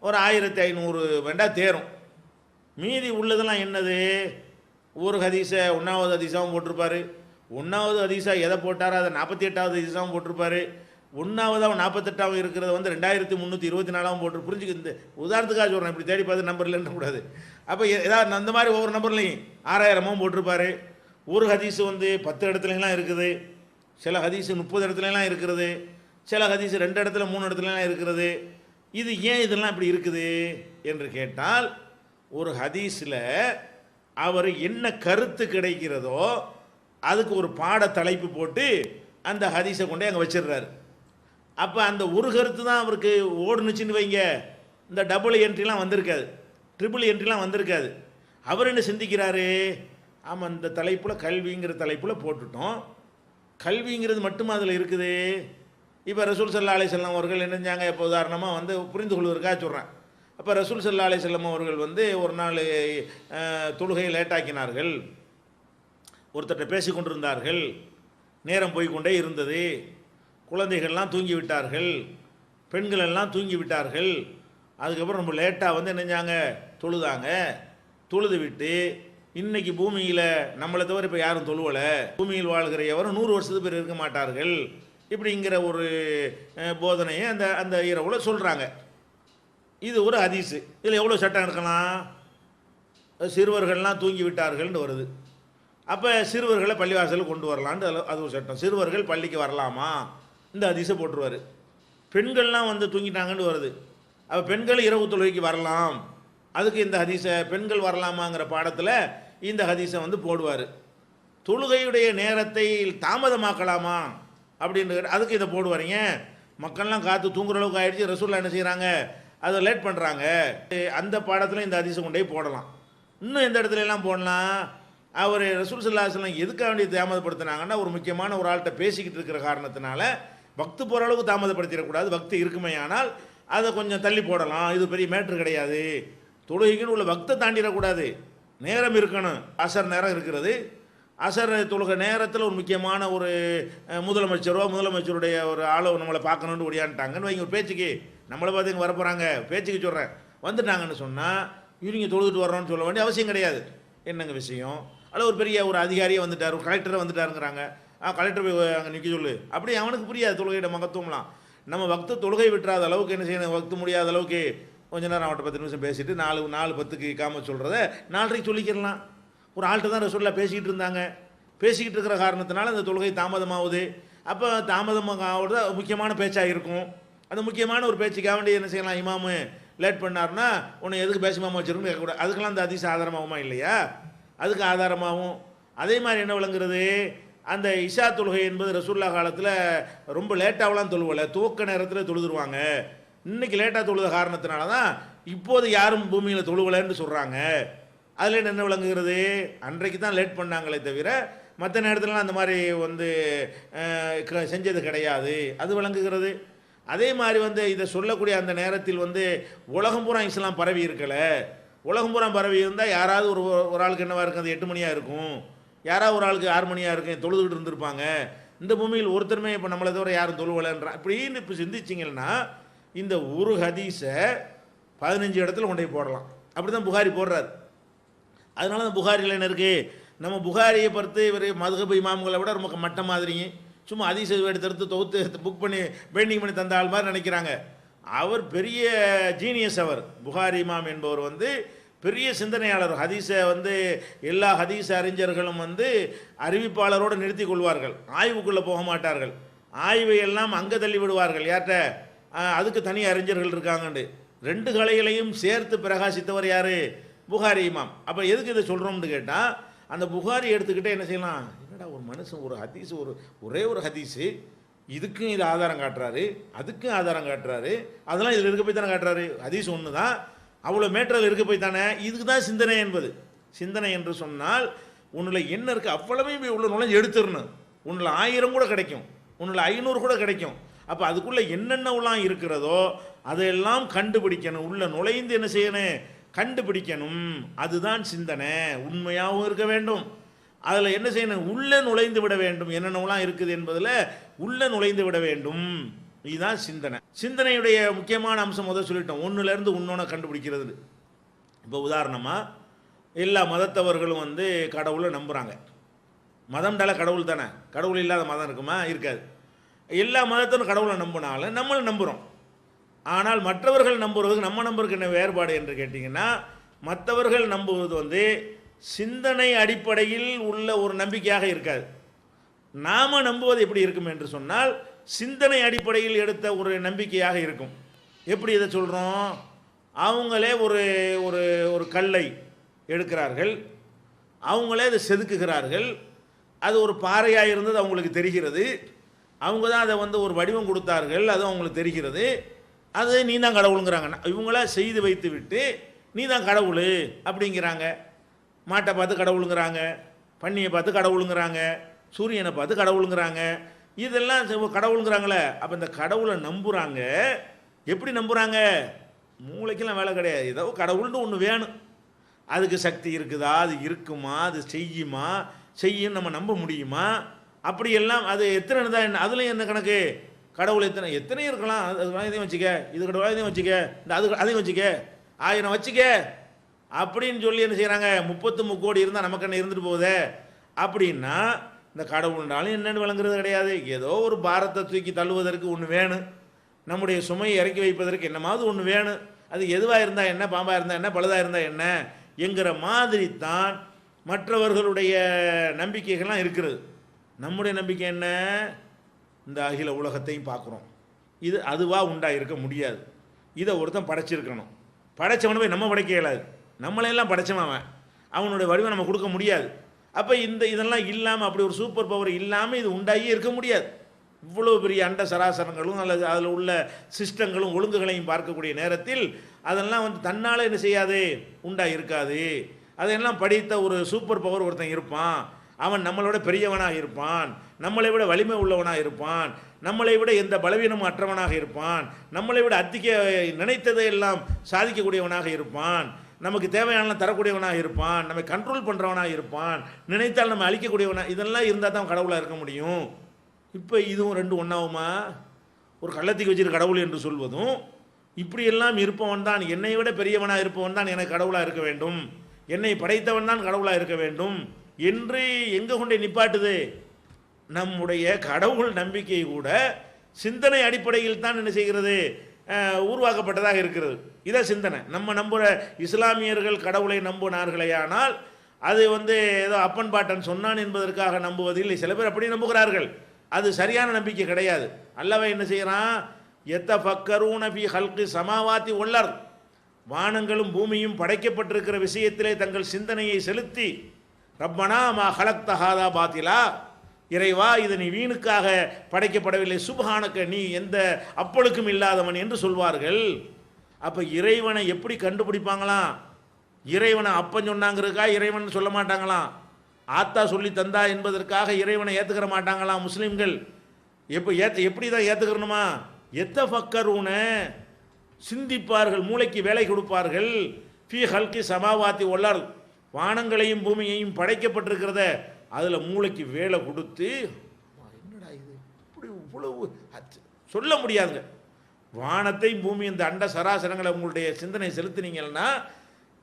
ஒரு 1500 வேண்டாம் தேரும். மீதி உள்ளதெல்லாம் என்னது, ஒரு ஹதீஸை 1வது ஹதீஸாகவும் போட்டிருப்பார், 1வது ஹதீஸாக எதை போட்டாரோ அதை 48வது ஹதீஸாகவும் போட்டிருப்பார், 1வதாகவும் 48ஆகவும் இருக்கிறத வந்து 2324ஆகவும் போட்டு புரிஞ்சுக்க. இந்த உதாரணத்துக்காக சொல்கிறேன், இப்படி தேடி பார்த்து நம்பர் இல்லைன்னு கூடாது. அப்போ ஏதாவது அந்த மாதிரி ஒவ்வொரு நம்பர்லையும் 6000 போட்டிருப்பார். ஒரு ஹதீஸு வந்து 10 இடத்துலலாம் இருக்குது, சில ஹதீஸு 30 இடத்துலலாம் இருக்கிறது, சில ஹதீஸு 2 இடத்துல 3 இடத்துலலாம் இருக்கிறது. இது ஏன் இதெல்லாம் இப்படி இருக்குது என்று கேட்டால், ஒரு ஹதீஸில் அவர் என்ன கருத்து கிடைக்கிறதோ அதுக்கு ஒரு பாட தலைப்பு போட்டு அந்த ஹதீஸை கொண்டே அங்கே வச்சிடுறாரு. அப்போ அந்த ஒரு கருத்து தான் அவருக்கு ஓடுனுச்சின்னு வைங்க, இந்த டபுள் என்ட்ரிலாம் வந்திருக்காது, ட்ரிபிள் என்ட்ரிலாம் வந்திருக்காது. அவர் என்ன சிந்திக்கிறாரு, ஆமாம் இந்த தலைப்பில் கல்விங்கிற தலைப்பில் போட்டுட்டோம், கல்விங்கிறது மட்டும் அதில் இருக்குது. இப்போ ரசூல் ஸல்லல்லாஹு அலைஹி வஸல்லம் அவர்கள் என்ன செஞ்சாங்க, இப்போ உதாரணமாக வந்து புரிந்து கொள்வதற்காக சொல்கிறேன். அப்போ ரசூல் ஸல்லல்லாஹு அலைஹி வஸல்லம் அவர்கள் வந்து ஒரு நாள் தொழுகையை லேட்டாக்கினார்கள், ஒருத்தர்கிட்ட பேசி கொண்டிருந்தார்கள், நேரம் போய்கொண்டே இருந்தது, குழந்தைகள்லாம் தூங்கி விட்டார்கள், பெண்கள் எல்லாம் தூங்கி விட்டார்கள். அதுக்கப்புறம் நம்ம லேட்டாக வந்து என்னஞ்சாங்க தொழுதாங்க. தொழுது விட்டு இன்னைக்கு பூமியில் நம்மளை தவிர இப்போ யாரும் தொழுவலை, பூமியில் வாழ்கிற எவரும் 100 வருஷத்துக்கு பேர் இருக்க மாட்டார்கள், இப்படிங்கிற ஒரு போதனையை அந்த அந்த இரவுல சொல்கிறாங்க. இது ஒரு ஹதீஸு. இதில் எவ்வளோ சட்டம் எடுக்கலாம், சிறுவர்கள்லாம் தூங்கி விட்டார்கள்னு வருது. அப்போ சிறுவர்களை பள்ளிவாசலுக்கு கொண்டு வரலான்ட்டு அது ஒரு சட்டம். சிறுவர்கள் பள்ளிக்கு வரலாமா, இந்த ஹதீஸை போட்டுருவார். பெண்கள்லாம் வந்து தூங்கிட்டாங்கன்னு வருது, அப்போ பெண்கள் இரவு தொழுகைக்கு வரலாம், அதுக்கு இந்த ஹதீஸை பெண்கள் வரலாமாங்கிற பாடத்தில் இந்த ஹதீஸை வந்து போடுவார். தொழுகையுடைய நேரத்தை தாமதமாக்கலாமா அப்படின்னு அதுக்கு இதை போடுவாருங்க. மக்கள்லாம் காத்து தூங்குற அளவுக்கு ஆயிடுச்சு, ரசூல்லா என்ன செய்கிறாங்க, அதை லேட் பண்ணுறாங்க, அந்த பாடத்தில் இந்த ஹதீஸை கொண்டே போடலாம். இன்னும் எந்த இடத்துல எல்லாம் போடலாம், அவர் ரசூல் ஸல்லல்லாஹு அலைஹி வஸல்லம் எதுக்காக வேண்டிய தாமதப்படுத்தினாங்கன்னா ஒரு முக்கியமான ஒரு ஆள்கிட்ட பேசிக்கிட்டு இருக்கிற காரணத்தினால பக்து போகிற அளவுக்கு தாமதப்படுத்திடக்கூடாது. பக்தி இருக்குமே ஆனால் அதை கொஞ்சம் தள்ளி போடலாம், இது பெரிய மேட்ரு கிடையாது. தொழுகைக்குன்னு உள்ள வக்தை தாண்டிடக்கூடாது, நேரம் இருக்கணும். அசர் நேரம் இருக்கிறது, அசர் தொழுகை நேரத்தில் ஒரு முக்கியமான ஒரு முதலமைச்சருடைய ஒரு ஆளோ நம்மளை பார்க்கணுன்னு ஓடியான்ட்டாங்கன்னு வைங்க, ஒரு பேச்சுக்கு நம்மளை பார்த்து இங்கே வரப்போகிறாங்க, பேச்சுக்கு சொல்கிறேன், வந்துட்டாங்கன்னு சொன்னால் இவங்க தொழுதுட்டு வர்றோன்னு சொல்ல வேண்டிய அவசியம் கிடையாது. என்னங்க விஷயம், அல்ல ஒரு பெரிய ஒரு அதிகாரியே வந்துட்டார், ஒரு கலெக்டரை வந்துட்டாருங்கிறாங்க, கலெக்டர் போய் அங்கே நிற்க சொல்லு, அப்படி அவனுக்கு புரியாது தொழுகையோட மகத்துவம்லாம். நம்ம வக்து தொழுகை விட்டுறாத அளவுக்கு என்ன செய்யணும், வக்து முடியாத அளவுக்கு கொஞ்ச நேரம் அவன்கிட்ட 10 நிமிஷம் பேசிட்டு 4:10 காம சொல்கிறத 4:30 சொல்லிக்கிறலாம். ஒரு ஆள்கிட்ட தான் ரசூலுல்லாஹ் பேசிக்கிட்டு இருந்தாங்க, பேசிக்கிட்டு இருக்கிற காரணத்தினால அந்த தொழுகை தாமதமாகுது. அப்போ தாமதமாகிறது முக்கியமான பேச்சாக இருக்கும். அந்த முக்கியமான ஒரு பேச்சுக்காக வேண்டிய என்ன செய்யலாம், இமாமு லேட் பண்ணார்னா உன்னை எதுக்கு பேசிமாமா வச்சிருக்குன்னு கேட்கக்கூடாது. அதுக்கெல்லாம் அந்த அதிச ஆதாரமாகுமா இல்லையா, அதுக்கு ஆதாரமாகும். அதே மாதிரி என்ன விளங்குறது, அந்த இஷா தொழுகை என்பது ரசூலுல்லாஹ் காலத்தில் ரொம்ப லேட்டாகலாம் தொழுவலை, துவக்க நேரத்தில் தொழுதுருவாங்க. இன்னைக்கு லேட்டாக தொழுத காரணத்தினால தான் இப்போது யாரும் பூமியில் தொழுவலைன்னு சொல்கிறாங்க. அதில் என்ன விளங்குகிறது, அன்றைக்கு தான் லேட் பண்ணாங்களே தவிர மற்ற நேரத்துலலாம் அந்த மாதிரி வந்து செஞ்சது கிடையாது, அது விளங்குகிறது. அதே மாதிரி வந்து இதை சொல்லக்கூடிய அந்த நேரத்தில் வந்து உலகம் பூரா இஸ்லாம் பரவி இருக்கலை. உலகம் பூரா பரவி இருந்தால் யாராவது ஒரு ஆளுக்கு என்னவா இருக்கும், அது 8 மணியாக இருக்கும், யாராவது ஒரு ஆளுக்கு 6 மணியாக இருக்கும், தொழுதுகிட்டு இருந்திருப்பாங்க. இந்த பூமியில் ஒருத்தருமே இப்போ நம்மளை தவிர யாரும் தொழுவலைன்றான். இப்படின்னு இப்போ சிந்திச்சிங்கன்னா இந்த ஒரு ஹதீஸை 15 இடத்துல கொண்டு போய் போடலாம். அப்படி தான் புகாரி போடுறாரு. அதனால தான் புகாரியில் என்ன இருக்குது, நம்ம புகாரியை பொறுத்து இவர் மதுஹப் இமாம்களை விட ரொம்ப மட்ட மாதிரியும் சும்மா ஹதீஸை எடுத்து தொகுத்து புக் பண்ணி பெயிண்டிங் பண்ணி தந்த ஆள் மாதிரி நினைக்கிறாங்க. அவர் பெரிய ஜீனியஸ். அவர் புகாரி இமாம் என்பவர் வந்து பெரிய சிந்தனையாளர். ஹதீஸை வந்து எல்லா ஹதீஸ் அறிஞர்களும் வந்து அறிவிப்பாளரோடு நிறுத்தி கொள்வார்கள், ஆய்வுக்குள்ளே போக மாட்டார்கள், ஆய்வை எல்லாம் அங்கே தள்ளி விடுவார்கள். யார்கிட்ட, அதுக்கு தனி அறிஞர்கள் இருக்காங்கண்டு. 2 கலைகளையும் சேர்த்து பிரகாசித்தவர் யார், புகாரி இமாம். அப்போ எதுக்கு இதை சொல்கிறோம்னு கேட்டால், அந்த புகாரி எடுத்துக்கிட்டே என்ன செய்யலாம், என்னடா ஒரு மனுஷன் ஒரு ஹதீஸ் ஒரே ஒரு ஹதீஸு இதுக்கும் இது ஆதாரம் காட்டுறாரு, அதுக்கும் ஆதாரம் காட்டுறாரு, அதெல்லாம் இதில் இருக்க போய் தானே காட்டுறாரு, ஹதீஸ் ஒன்று தான், அவ்வளோ மேட்டரில் இருக்க போய் தானே. இதுக்கு தான் சிந்தனை என்பது. சிந்தனை என்று சொன்னால் உன்னில் என்ன இருக்குது அவ்வளவையும் போய் உள்ள நுழைஞ்சு எடுத்துடணும். உன்னில் 1000 கூட கிடைக்கும், உன்னில் 500 கூட கிடைக்கும். அப்போ அதுக்குள்ளே என்னென்னலாம் இருக்கிறதோ அதையெல்லாம் கண்டுபிடிக்கணும், உள்ள நுழைந்து என்ன செய்யணும், கண்டுபிடிக்கணும். அதுதான் சிந்தனை. உண்மையாகவும் இருக்க வேண்டும், அதில் என்ன செய்யணும், உள்ளே நுழைந்து விட வேண்டும். என்னென்னலாம் இருக்குது என்பதில் உள்ளே நுழைந்து விட வேண்டும். இதுதான் சிந்தனை. சிந்தனையுடைய முக்கியமான அம்சம் முதல் சொல்லிட்டோம், ஒன்றுலேருந்து இன்னொன்று கண்டுபிடிக்கிறது. இப்போ உதாரணமாக எல்லா மதத்தவர்களும் வந்து கடவுளை நம்புகிறாங்க. மதம்டால கடவுள் தானே, கடவுள் இல்லாத மதம் இருக்குமா, இருக்காது. எல்லா மதத்திலும் கடவுளை நம்பினாலும் நம்மளும் நம்புகிறோம். ஆனால் மற்றவர்கள் நம்புவதுக்கு நம்ம நம்புறதுக்கு என்ன வேறுபாடு என்று கேட்டிங்கன்னா, மற்றவர்கள் நம்புவது வந்து சிந்தனை அடிப்படையில் உள்ள ஒரு நம்பிக்கையாக இருக்காது. நாம் நம்புவது எப்படி இருக்கும் என்று சொன்னால் சிந்தனை அடிப்படையில் எடுத்த ஒரு நம்பிக்கையாக இருக்கும். எப்படி இதை சொல்கிறோம், அவங்களே ஒரு ஒரு ஒரு கல்லை எடுக்கிறார்கள், அவங்களே அதை செதுக்குகிறார்கள், அது ஒரு பாறையாக இருந்தது அவங்களுக்கு தெரிகிறது, அவங்க தான் அதை வந்து ஒரு வடிவம் கொடுத்தார்கள், அது அவங்களுக்கு தெரிகிறது, அது நீ தான் கடவுளுங்கிறாங்க. இவங்களா செய்து வைத்து விட்டு நீ தான் கடவுள் அப்படிங்கிறாங்க. மாட்டை பார்த்து கடவுளுங்கிறாங்க, பன்னியை பார்த்து கடவுளுங்கிறாங்க, சூரியனை பார்த்து கடவுளுங்கிறாங்க. இதெல்லாம் கடவுளுங்கிறாங்களே. அப்போ இந்த கடவுளை நம்புகிறாங்க. எப்படி நம்புகிறாங்க, மூளைக்கெல்லாம் வேலை கிடையாது, ஏதோ கடவுள்னு ஒன்று வேணும், அதுக்கு சக்தி இருக்குதா, அது இருக்குமா, அது செய்யுமா, செய்யும் நம்ம நம்ப முடியுமா, அப்படியெல்லாம். அது எத்தனை தான் என்ன, அதுலேயும் என்ன கணக்கு, கடவுள் எத்தனை இருக்கலாம், அது இதையும் வச்சுக்க, இது கடவுள் இதையும் வச்சுக்க, இந்த அது அதையும் வச்சுக்க, 1000 வச்சுக்க அப்படின்னு சொல்லி என்ன செய்கிறாங்க, 33 கோடி இருந்தால் நமக்கு என்ன இருந்துட்டு போகுதே அப்படின்னா, இந்த கடவுள்னாலும் என்னென்னு விளங்குறது கிடையாது. ஏதோ ஒரு பாரத்தை தூக்கி தள்ளுவதற்கு ஒன்று வேணும், நம்முடைய சுமையை இறக்கி வைப்பதற்கு என்னமாவது ஒன்று வேணும், அது எதுவாக இருந்தால் என்ன, பாம்பாக இருந்தால் என்ன, பழுதாக இருந்தால் என்ன என்கிற மாதிரி தான் மற்றவர்களுடைய நம்பிக்கைகள்லாம் இருக்கிறது. நம்முடைய நம்பிக்கை என்ன, இந்த அகில உலகத்தையும் பார்க்குறோம், இது அதுவாக உண்டாக இருக்க முடியாது, இதை ஒருத்தன் படைச்சிருக்கணும், படைச்சவனை போய் நம்ம படைக்க இயலாது, நம்மளையெல்லாம் படைச்சவன் அவனுடைய வடிவம் நம்ம கொடுக்க முடியாது. அப்போ இதெல்லாம் இல்லாமல், அப்படி ஒரு சூப்பர் பவர் இல்லாமல் இது உண்டாகியே இருக்க முடியாது. இவ்வளோ பெரிய அண்ட சராசரங்களும் அல்லது அதில் உள்ள சிஸ்டங்களும் ஒழுங்குகளையும் பார்க்கக்கூடிய நேரத்தில் அதெல்லாம் வந்து தன்னால் என்ன செய்யாது, உண்டாக இருக்காது. அதையெல்லாம் படித்த ஒரு சூப்பர் பவர் ஒருத்தன் இருப்பான், அவன் நம்மளோட பெரியவனாக இருப்பான், நம்மளை விட வலிமை உள்ளவனாக இருப்பான், நம்மளை விட எந்த பலவீனமும் அற்றவனாக இருப்பான், நம்மளை விட அத்திக்க நினைத்ததை எல்லாம் சாதிக்கக்கூடியவனாக இருப்பான், நமக்கு தேவையான தரக்கூடியவனாக இருப்பான், நம்மை கண்ட்ரோல் பண்ணுறவனாக இருப்பான், நினைத்தால் நம்ம அழிக்கக்கூடியவனாக, இதெல்லாம் இருந்தால் தான் கடவுளாக இருக்க முடியும். இப்போ இதுவும் ரெண்டு ஒன்றாகுமா? ஒரு கள்ளத்துக்கு வச்சுட்டு கடவுள் என்று சொல்வதும், இப்படியெல்லாம் இருப்பவன் தான், என்னை விட பெரியவனாக இருப்பவன் தான் எனக்கு கடவுளாக இருக்க வேண்டும், என்னை படைத்தவன் தான் கடவுளாக இருக்க வேண்டும் என்று எங்கே கொண்டே நிப்பாட்டுது? நம்முடைய கடவுள் நம்பிக்கை கூட சிந்தனை அடிப்படையில் தான் என்ன செய்கிறது, உருவாக்கப்பட்டதாக இருக்கிறது. இதான் சிந்தனை. நம்ம நம்புகிற இஸ்லாமியர்கள் கடவுளை நம்பினார்களேயானால் அது ஏதோ அப்பன் பாட்டன் சொன்னான் என்பதற்காக நம்புவதில்லை. சில பேர் அப்படி நம்புகிறார்கள். அது சரியான நம்பிக்கை கிடையாது. அல்லாஹ் என்ன செய்கிறான்? யத்தஃபக்கரூன ஃபீ ஹல்கி ஸமாவாத்தி வல் அர்த், வானங்களும் பூமியும் படைக்கப்பட்டிருக்கிற விஷயத்திலே தங்கள் சிந்தனையை செலுத்தி, ரப்பனா மா ஹலக்த ஹாதா பாத்திலா, இறைவா இது நீ வீணுக்காக படைக்கப்படவில்லை, சுப்ஹானக நீ எந்த அப்பழுக்கும் இல்லாதவன் என்று சொல்வார்கள். அப்போ இறைவனை எப்படி கண்டுபிடிப்பாங்களாம்? இறைவனை அப்பன் சொன்னாங்கிறதுக்கா இறைவன் சொல்ல மாட்டாங்களாம். ஆத்தா சொல்லி தந்தா என்பதற்காக இறைவனை ஏற்றுக்கிற மாட்டாங்களாம் முஸ்லீம்கள். எப்படி தான் ஏற்றுக்கிறணுமா? எத்தஃபக்கரூன சிந்திப்பார்கள், மூளைக்கு வேலை கொடுப்பார்கள். ஃபீ ஹல்கி ஸமாவாத்தி வல் அர்த், வானங்களையும் பூமியையும் படைக்கப்பட்டிருக்கிறத அதில் மூளைக்கு வேலை கொடுத்து, என்னடா இது இப்படி இவ்வளவு சொல்ல முடியாதுங்க. வானத்தை பூமி இந்த அண்ட சராசரங்களை உங்களுடைய சிந்தனை செலுத்தினீங்கன்னா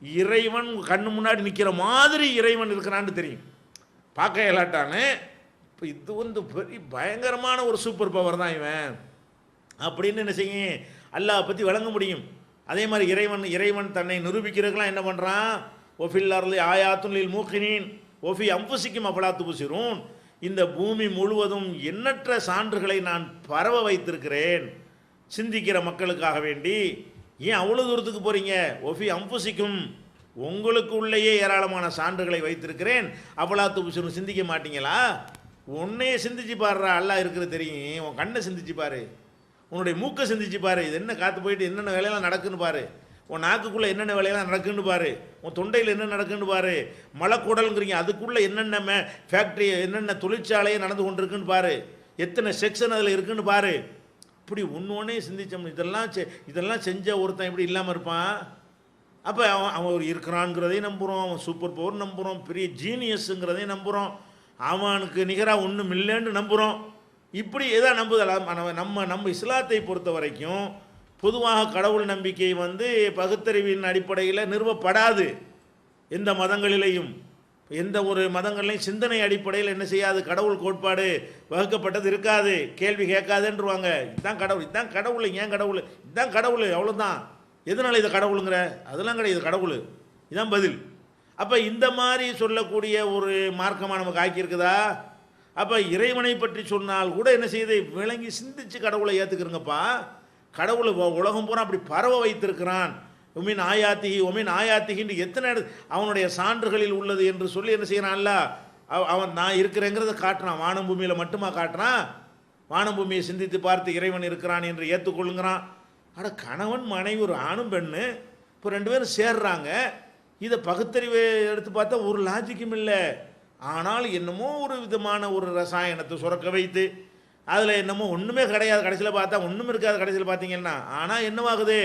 இறைவன் கண்ணு முன்னாடி நிற்கிற மாதிரி இறைவன் இருக்கிறான்னு தெரியும். பார்க்க இயலாட்டானே. இப்போ இது பெரிய பயங்கரமான ஒரு சூப்பர் பவர் தான் இவன் அப்படின்னு என்ன செய்யும், அல்லாஹ் பற்றி வழங்க முடியும். அதே மாதிரி இறைவன் தன்னை நிரூபிக்கிறதுக்கெல்லாம் என்ன பண்ணுறான்? ஒஃபில் அர்லி ஆயாத்துன் லில் மூக்கினீன் ஒஃபி அம்புசிக்கும் அஃபலா துப்சிரூன், இந்த பூமி முழுவதும் எண்ணற்ற சான்றுகளை நான் பரவ வைத்திருக்கிறேன் சிந்திக்கிற மக்களுக்காக வேண்டி. ஏன் அவ்வளோ தூரத்துக்கு போகிறீங்க? ஒஃபி அம்புசிக்கும், உங்களுக்கு உள்ளேயே ஏராளமான சான்றுகளை வைத்திருக்கிறேன், அஃபலா துப்சிரூன், சிந்திக்க மாட்டீங்களா? உன்னையே சிந்திச்சு பாருறா, அல்லாஹ் இருக்கிறது தெரியும். உன் கண்ணை சிந்திச்சு பாரு, உன்னுடைய மூக்கை சிந்திச்சு பாரு, இது என்ன காற்று போயிட்டு என்னென்ன வேலையெல்லாம் நடக்குன்னு பாரு, உன் நாக்குக்குள்ளே என்னென்ன வேலையெல்லாம் நடக்குன்னு பாரு, உன் தொண்டையில் என்ன நடக்குன்னு பாரு, மலைக்கூடலுங்கிறீங்க அதுக்குள்ளே என்னென்ன ஃபேக்ட்ரி என்னென்ன தொழிற்சாலையை நடந்து கொண்டிருக்குன்னு பாரு, எத்தனை செக்ஷன் அதில் இருக்குன்னு பாரு. இப்படி ஒன்றே சிந்திச்சோம். இதெல்லாம் செஞ்ச ஒருத்தன் எப்படி இல்லாமல் இருப்பான்? அப்போ அவன் ஒரு இருக்கிறான்ங்கிறதையும் நம்புகிறோம், அவன் சூப்பர் பவர் நம்புகிறோம், பெரிய ஜீனியஸுங்கிறதையும் நம்புகிறோம், அவனுக்கு நிகராக ஒன்றும் இல்லைன்னு நம்புகிறோம். இப்படி எதை நம்புதலாம்? நம்ம இஸ்லாத்தை பொறுத்த வரைக்கும் பொதுவாக கடவுள் நம்பிக்கை பகுத்தறிவின் அடிப்படையில் நிறுவப்படாது. எந்த மதங்களிலேயும் எந்த ஒரு மதங்கள்லையும் சிந்தனை அடிப்படையில் என்ன செய்யாது, கடவுள் கோட்பாடு வகுக்கப்பட்டது இருக்காது, கேள்வி கேட்காதுன்றவாங்க. இதுதான் கடவுள், இதுதான் கடவுள், ஏன் கடவுள், இதுதான் கடவுள், அவ்வளோதான். எதனால் இதை கடவுளுங்கிற? அதெல்லாம் கிடையாது, இது கடவுள், இதுதான் பதில். அப்போ இந்த மாதிரி சொல்லக்கூடிய ஒரு மார்க்கமாக நமக்கு ஆக்கியிருக்குதா? அப்போ இறைவனை பற்றி சொன்னால் கூட என்ன செய்யுது, விளங்கி சிந்திச்சு கடவுளை ஏற்றுக்கிறங்கப்பா. கடவுளை உலகம் பூரா அப்படி பரவ வைத்திருக்கிறான். ஒமின் ஆயாத்திகின்னு எத்தனை அவனுடைய சான்றுகளில் உள்ளது என்று சொல்லி என்ன செய்யறான்ல, அவன் நான் இருக்கிறேங்கிறத காட்டுறான். வானம் பூமியில் மட்டுமா காட்டுறான்? வானம் பூமியை சிந்தித்து பார்த்து இறைவன் இருக்கிறான் என்று ஏற்றுக்கொள்ளுங்கிறான். ஆனால் கணவன் மனைவி ஒரு ஆணும் பெண்ணு இப்போ ரெண்டு பேரும் சேர்றாங்க. இதை பகுத்தறிவை எடுத்து பார்த்தா ஒரு லாஜிக்கும் இல்லை. ஆனால் என்னமோ ஒரு விதமான ஒரு ரசாயனத்தை சுரக்க வைத்து அதில் என்னமோ ஒன்றுமே கிடையாது, கடைசியில் பார்த்தா ஒன்றும் இருக்காது கடைசியில் பார்த்தீங்கன்னா. ஆனால் என்னவாகுது,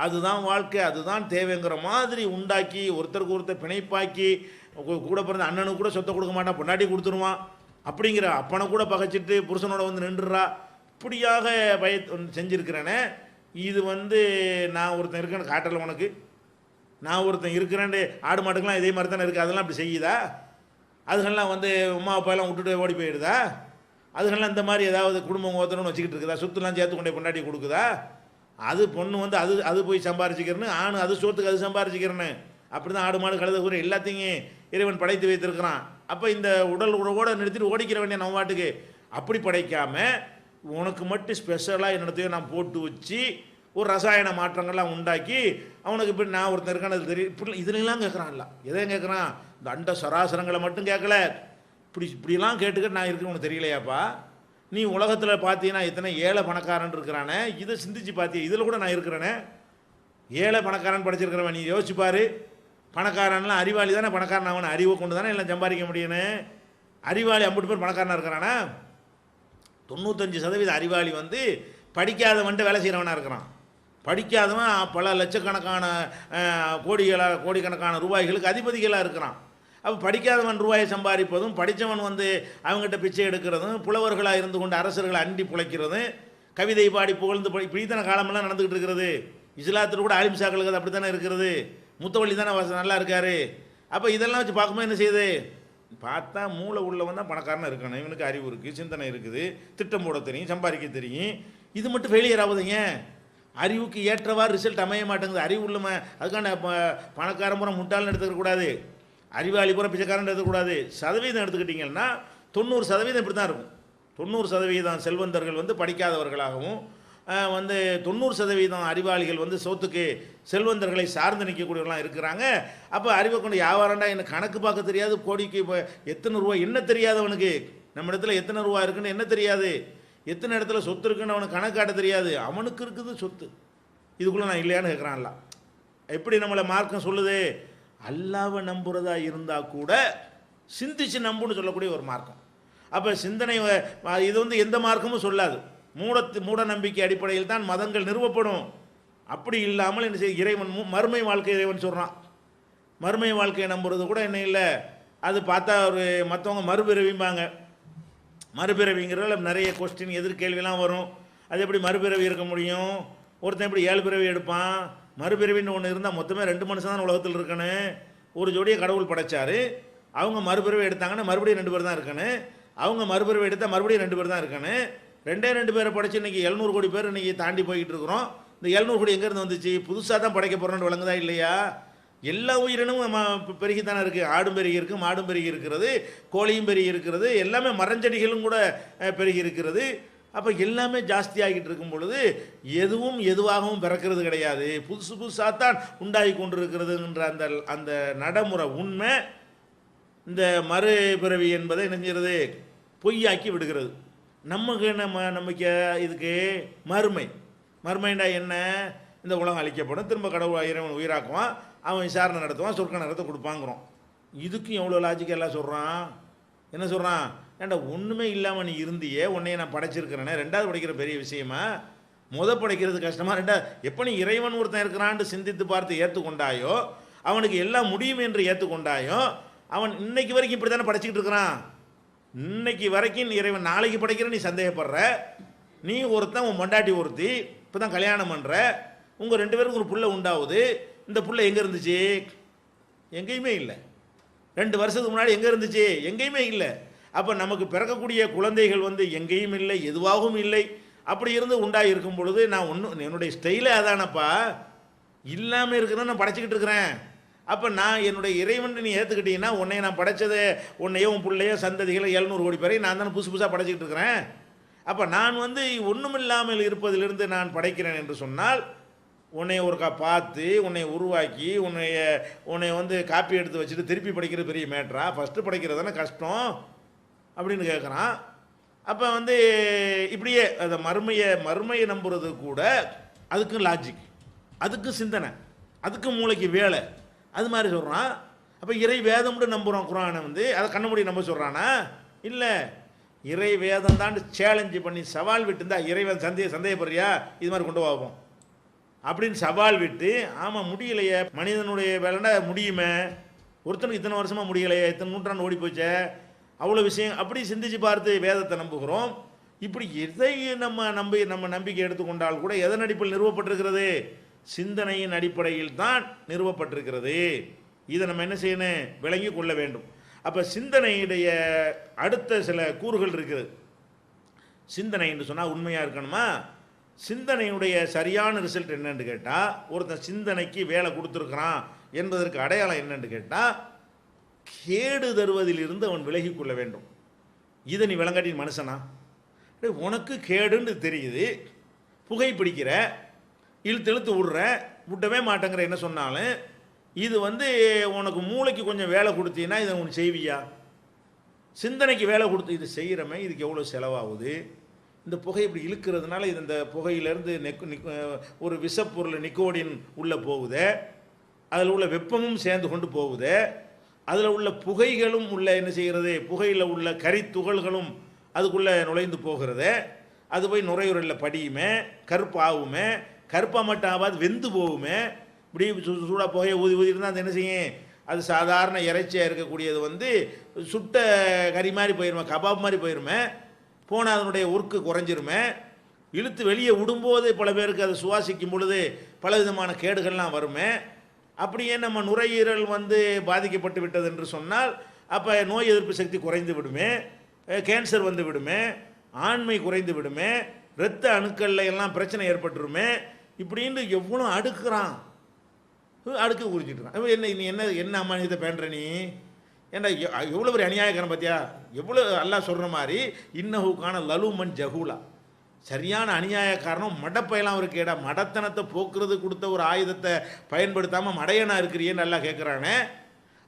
அதுதான் வாழ்க்கை, அதுதான் தேவைங்கிற மாதிரி உண்டாக்கி ஒருத்தருக்கு ஒருத்தர் பிணைப்பாக்கி, கூட பிறந்த அண்ணனுக்கு கூட சொத்தை கொடுக்க மாட்டான், பொண்டாட்டி கொடுத்துருவான் அப்படிங்கிற அப்பனை கூட பகைச்சிட்டு புருஷனோட நின்றுறா. இப்படியாக செஞ்சுருக்கிறேனே. இது நான் ஒருத்தன் இருக்கேன்னு காட்டலை உனக்கு, நான் ஒருத்தன் இருக்கிறேன். ஆடு மாட்டுக்கெல்லாம் இதே மாதிரி தானே இருக்குது, அதெல்லாம் அப்படி செய்யுதா? அதுகள்லாம் அம்மா அப்பாலாம் விட்டுட்டு ஓடி போயிடுதா? அதுகள்லாம் இந்த மாதிரி ஏதாவது குடும்பம் ஓத்தணும்னு வச்சுக்கிட்டு இருக்குதா? சொத்துலாம் சேர்த்து கொண்டே பொண்டாட்டி கொடுக்குதா? அது பொண்ணு அது போய் சம்பாரிச்சிக்கிறேன்னு, ஆணு அது சொத்துக்கு அது சம்பாரிச்சிக்கிறேன்னு. அப்படி தான் ஆடு மாடு கழுத கூட எல்லாத்தையும் இறைவன் படைத்து வைத்திருக்கிறான். அப்போ இந்த உடல் உறவோட நிறுத்திட்டு ஓடிக்கிற வேண்டிய நம்ம வாட்டுக்கு அப்படி படைக்காமல் உனக்கு மட்டும் ஸ்பெஷலாக என்னத்தையும் நான் போட்டு வச்சு ஒரு ரசாயன மாற்றங்கள்லாம் உண்டாக்கி அவனுக்கு இப்படி நான் ஒருத்தர் இருக்கான்னு அது தெரியும். இப்படி இதுலாம் கேட்குறான்ல, எதையும் கேட்குறான், இந்த அண்ட சராசரங்களை மட்டும் கேட்கல, இப்படிலாம் கேட்டுக்கிட்டு நான் இருக்கேன் உனக்கு தெரியலையாப்பா? நீ உலகத்தில் பார்த்தீங்கன்னா எத்தனை ஏழை பணக்காரன் இருக்கிறானே, இதை சிந்திச்சு பார்த்தியா? இதில் கூட நான் இருக்கிறேனே. ஏழை பணக்காரன் படிச்சிருக்கிறவன் நீ யோசிச்சுப்பார். பணக்காரன்லாம் அறிவாளி தானே, பணக்காரன் அவனை அறிவை கொண்டு தானே எல்லாம் சம்பாதிக்க முடியும்னு. அறிவாளி ஐம்பது பேர் பணக்காரனாக இருக்கிறானா? 95% அறிவாளி வந்து படிக்காதவன்ட்டு வேலை செய்கிறவனாக இருக்கிறான். படிக்காதவன் பல லட்சக்கணக்கான கோடிக்கணக்கான ரூபாய்களுக்கு அதிபதிகளாக இருக்கிறான். அப்போ படிக்காதவன் ரூபாயை சம்பாதிப்பதும், படித்தவன் வந்து அவங்ககிட்ட பிச்சை எடுக்கிறதும், புலவர்களாக இருந்து கொண்டு அரசர்களை அண்டி பிழைக்கிறதும், கவிதை பாடி புகழ்ந்து இப்படித்தான காலமெல்லாம் நடந்துக்கிட்டு இருக்கிறது. இஸ்லாத்தில் கூட ஆலிம்சாக்களுக்கு அது அப்படி தானே இருக்கிறது. முத்தவள்ளி தானே நல்லா இருக்காரு. அப்போ இதெல்லாம் வச்சு பார்க்கும்போது என்ன செய்யுது? பார்த்தா மூளை உள்ளவன் தான் பணக்காரனாக இருக்கணும். இவனுக்கு அறிவு இருக்குது, சிந்தனை இருக்குது, திட்டம் போட தெரியும், சம்பாதிக்க தெரியும். இது மட்டும் ஃபெயிலியர் ஆகுதுங்க. அறிவுக்கு ஏற்றவாறு ரிசல்ட் அமைய மாட்டேங்குது. அறிவு உள்ளவன் அதுக்கான பணக்காரன் பூரா முட்டாள்னு எடுத்துக்கக்கூடாது, அறிவாளி பூரா பிச்சைக்காரன் எடுத்துக்கூடாது. சதவீதம் எடுத்துக்கிட்டிங்கன்னா 90% இப்படி தான் இருக்கும். 90% செல்வந்தர்கள் வந்து படிக்காதவர்களாகவும், வந்து 90% அறிவாளிகள் வந்து சொத்துக்கு செல்வந்தர்களை சார்ந்து நிற்கக்கூடியவர்களாம் இருக்கிறாங்க. அப்போ அறிவை கொண்டு வியாபாரம்டா எனக்கு கணக்கு பார்க்க தெரியாது, கோடிக்கு இப்போ எத்தனை ரூபா என்ன தெரியாது அவனுக்கு, நம்ம இடத்துல எத்தனை ரூபா இருக்குன்னு என்ன தெரியாது, எத்தனை இடத்துல சொத்து இருக்குன்னு அவனுக்கு கணக்கு காட்ட தெரியாது. அவனுக்கு இருக்குது சொத்து, இதுக்குள்ளே நான் இல்லையான்னு கேட்குறான்ல. எப்படி நம்மளை மார்க்கம் சொல்லுது? அல்லாவை நம்புறதா இருந்தால் கூட சிந்திச்சு நம்புன்னு சொல்லக்கூடிய ஒரு மார்க்கம். அப்போ சிந்தனை இது வந்து எந்த மார்க்கமும் சொல்லாது. மூட நம்பிக்கை அடிப்படையில் தான் மதங்கள் நிறுவப்படும். அப்படி இல்லாமல் என்ன செய்ய, இறைவன் மறுமை வாழ்க்கை இறைவன் சொல்கிறான். மறுமை வாழ்க்கையை நம்புறது கூட என்ன இல்லை, அது பார்த்தா ஒரு மற்றவங்க மறுபிறவிம்பாங்க. மறுபிறவிங்கிறதுல நிறைய கொஸ்டின் எதிர்கேள்விலாம் வரும். அது எப்படி மறுபிறவி இருக்க முடியும்? ஒருத்தன் எப்படி 7 பிறவி எடுப்பான்? மறுபிறவின்னு ஒன்று இருந்தால் மொத்தமே 2 மனுஷன் தான் உலகத்தில் இருக்கணும். ஒரு ஜோடியை கடவுள் படைச்சார், அவங்க மறுபிறவி எடுத்தாங்கன்னா மறுபடியும் 2 பேர் தான் இருக்கணும். அவங்க மறுபிறவி எடுத்தால் மறுபடியும் 2 பேர் தான் இருக்கணும். 2 பேரை படைச்சு இன்றைக்கி 700 கோடி பேர் இன்றைக்கி தாண்டி போய்கிட்டு இருக்கிறோம். இந்த 700 கோடி எங்கேருந்து வந்துச்சு? புதுசாக தான் படைக்க போகிறோன்னு விளங்குதா இல்லையா? எல்லா உயிரினும் பெருகித்தானே இருக்குது. ஆடும் பெருகி இருக்குது, மாடும் பெருகி இருக்கிறது, கோழியும் பெருகி இருக்கிறது, எல்லாமே மரஞ்செடிகளும் கூட பெருகி இருக்கிறது. அப்போ எல்லாமே ஜாஸ்தி ஆகிட்டு இருக்கும் பொழுது எதுவும் எதுவாகவும் பிறக்கிறது கிடையாது, புதுசு புதுசாகத்தான் உண்டாகி கொண்டிருக்கிறதுன்ற அந்த அந்த நடைமுறை உண்மை இந்த மறுபிறவி என்பதை நினைஞ்சிருது பொய்யாக்கி விடுகிறது. நமக்கு நம்ம நம்பிக்கை இதுக்கு மறுமைண்டா என்ன? இந்த உலகம் அழிக்கப்படும், திரும்ப கடவுள் இறைவன் உயிராக்குவான், அவன் விசாரணை நடத்துவான், சொர்க்க நரகத்தை கொடுப்பாங்கிறோம். இதுக்கும் எவ்வளோ லாஜிக் எல்லாம் சொல்கிறான். என்ன சொல்கிறான்? ஏன்டா ஒன்றுமே இல்லாமல் நீ இருந்தியே, உன்னையே நான் படைச்சிருக்கிறேனே, 2வது படைக்கிற பெரிய விஷயமா? படைக்கிறது கஷ்டமாக? 2வது எப்போ நீ இறைவன் ஒருத்தன் இருக்கிறான்னு சிந்தித்து பார்த்து ஏற்றுக்கொண்டாயோ, அவனுக்கு எல்லாம் முடியும் என்று ஏற்றுக்கொண்டாயோ, அவன் இன்னைக்கு வரைக்கும் இப்படி தானே படைச்சிக்கிட்டு இருக்கிறான். இன்னைக்கு வரைக்கும் இறைவன் நாளைக்கு படைக்கிற நீ சந்தேகப்படுற. நீ ஒருத்தன், உன் மண்டாட்டி ஒருத்தி, இப்போ தான் கல்யாணம் பண்ணுற, உங்கள் 2 பேருக்கு ஒரு புள்ள உண்டாகுது. இந்த புள்ள எங்கே இருந்துச்சு? எங்கேயுமே இல்லை. 2 வருஷத்துக்கு முன்னாடி எங்கே இருந்துச்சு? எங்கேயுமே இல்லை. அப்போ நமக்கு பிறக்கக்கூடிய குழந்தைகள் வந்து எங்கேயும் இல்லை, எதுவாகவும் இல்லை. அப்படி இருந்து உண்டாகி இருக்கும் பொழுது நான் என்னுடைய ஸ்டைலே அதானப்பா, இல்லாமல் இருக்கிறத நான் படைச்சிக்கிட்டு இருக்கிறேன். அப்போ நான் என்னுடைய இறைவன் நீ ஏற்றுக்கிட்டீங்கன்னா, உன்னைய நான் படைச்சது, உன்னையோ உன் பிள்ளையோ சந்ததிகளை 700 கோடி பேரை நான் தானே புதுசாக படைச்சிக்கிட்டு இருக்கிறேன். அப்போ நான் வந்து ஒன்றுமில்லாமல் இருப்பதிலிருந்து நான் படைக்கிறேன் என்று சொன்னால், உன்னை ஒருக்கா பார்த்து உன்னை உருவாக்கி உன்னை வந்து காப்பி எடுத்து வச்சுட்டு திருப்பி படைக்கிறது பெரிய மேட்டரா? ஃபஸ்ட்டு படைக்கிறது தானே கஷ்டம் அப்படின்னு கேட்குறான். அப்போ வந்து இப்படியே அதை மறுமையை நம்புறது கூட அதுக்கும் லாஜிக், அதுக்கும் சிந்தனை, அதுக்கும் மூளைக்கு வேலை, அது மாதிரி சொல்கிறான். அப்போ இறை வேதம்னு நம்புகிறோம். குரானை வந்து அதை கண்ண நம்ப சொல்கிறானா? இல்லை, இறை வேதம் தான் சேலஞ்சு பண்ணி சவால் விட்டு இருந்தால் இறைவன் சந்தேகப்படுறியா, இது மாதிரி கொண்டு போவோம் அப்படின்னு சவால் விட்டு, ஆமாம் முடியலையே, மனிதனுடைய வேலைன்னா முடியுமே, ஒருத்தனுக்கு இத்தனை வருஷமாக முடியலையே, இத்தனை நூற்றாண்டு ஓடி போச்சே, அவ்வளோ விஷயம் அப்படி சிந்திச்சு பார்த்து வேதத்தை நம்புகிறோம். இப்படி எதை நம்ம நம்பிக்கை எடுத்துக்கொண்டால் கூட எதன் அடிப்படையில் நிறுவப்பட்டிருக்கிறது? சிந்தனையின் அடிப்படையில் தான் நிறுவப்பட்டிருக்கிறது. இதை நம்ம என்ன செய்யணும்? விளங்கி கொள்ள வேண்டும். அப்போ சிந்தனையுடைய அடுத்த சில கூறுகள் இருக்குது. சிந்தனை என்று சொன்னால் உண்மையாக இருக்கணுமா? சிந்தனையுடைய சரியான ரிசல்ட் என்னன்னு கேட்டால், ஒருத்தன் சிந்தனைக்கு வேலை கொடுத்துருக்கிறான் என்பதற்கு அடையாளம் என்னன்னு கேட்டால், கேடு தருவதிலிருந்து அவன் விலகி கொள்ள வேண்டும். இதை நீ விளங்காட்டின் மனுஷனா? உனக்கு கேடுன்னு தெரியுது, புகைப்பிடிக்கிற, இழுத்து விடுற, விட்டவே மாட்டேங்கிற, என்ன சொன்னாலும் இது வந்து உனக்கு மூளைக்கு கொஞ்சம் வேலை கொடுத்தீங்கன்னா இதை உனக்கு செய்வியா? சிந்தனைக்கு வேலை கொடுத்து இது செய்கிறமே, இதுக்கு எவ்வளோ செலவாகுது, இந்த புகை இப்படி இழுக்கிறதுனால இது இந்த புகையிலேருந்து ஒரு விஷப்பொருள் நிக்கோடின் உள்ளே போகுது, அதில் உள்ள வெப்பமும் சேர்ந்து கொண்டு போகுது, அதில் உள்ள புகைகளும் உள்ள என்ன செய்கிறது, புகையில் உள்ள கரித்துகள்களும் அதுக்குள்ளே நுழைந்து போகிறது. அது போய் நுரையீரலில் படியுமே, கருப்பாகுமே, கருப்பாக மட்டும் ஆகாது வெந்து போகுமே. இப்படி சூடாக புகையை ஊதி ஊதி இருந்தால் அது என்ன செய்யும், அது சாதாரண இறைச்சியாக இருக்கக்கூடியது வந்து சுட்ட கறி மாதிரி போயிருமே, கபாப் மாதிரி போயிருமே, போனால் அதனுடைய உருக்கு குறைஞ்சிருமே. இழுத்து வெளியே விடும்போது பல பேருக்கு அதை சுவாசிக்கும் பொழுது பல விதமான கேடுகள்லாம் வருமே. அப்படியே நம்ம நுரையீரல் வந்து பாதிக்கப்பட்டு விட்டது என்று சொன்னால் அப்போ நோய் எதிர்ப்பு சக்தி குறைந்து விடுமே, கேன்சர் வந்து விடுமே, ஆண்மை குறைந்து விடுமே, இரத்த அணுக்களில் எல்லாம் பிரச்சனை ஏற்பட்டுருமே. இப்படின்னு எவ்வளோ அடுக்குறான், அடுக்கு குறிச்சிட்டுறான். என்ன நீ என்ன என்ன அம்மானியத்தை பேண்ற நீ, ஏன்னா எவ்வளோ பெரிய அநியாயக்காரன் பார்த்தியா, எவ்வளோ அல்லாஹ் சொல்கிற மாதிரி இன்னஹுக்கான லலுமன் ஜஹூலா, சரியான அநியாயக்காரனும் மடப்பையெல்லாம் ஒரு கேடா, மடத்தனத்தை போக்குறது கொடுத்த ஒரு ஆயுதத்தை பயன்படுத்தாமல் மடையனா இருக்கிறியன்னு நல்லா கேட்குறானே.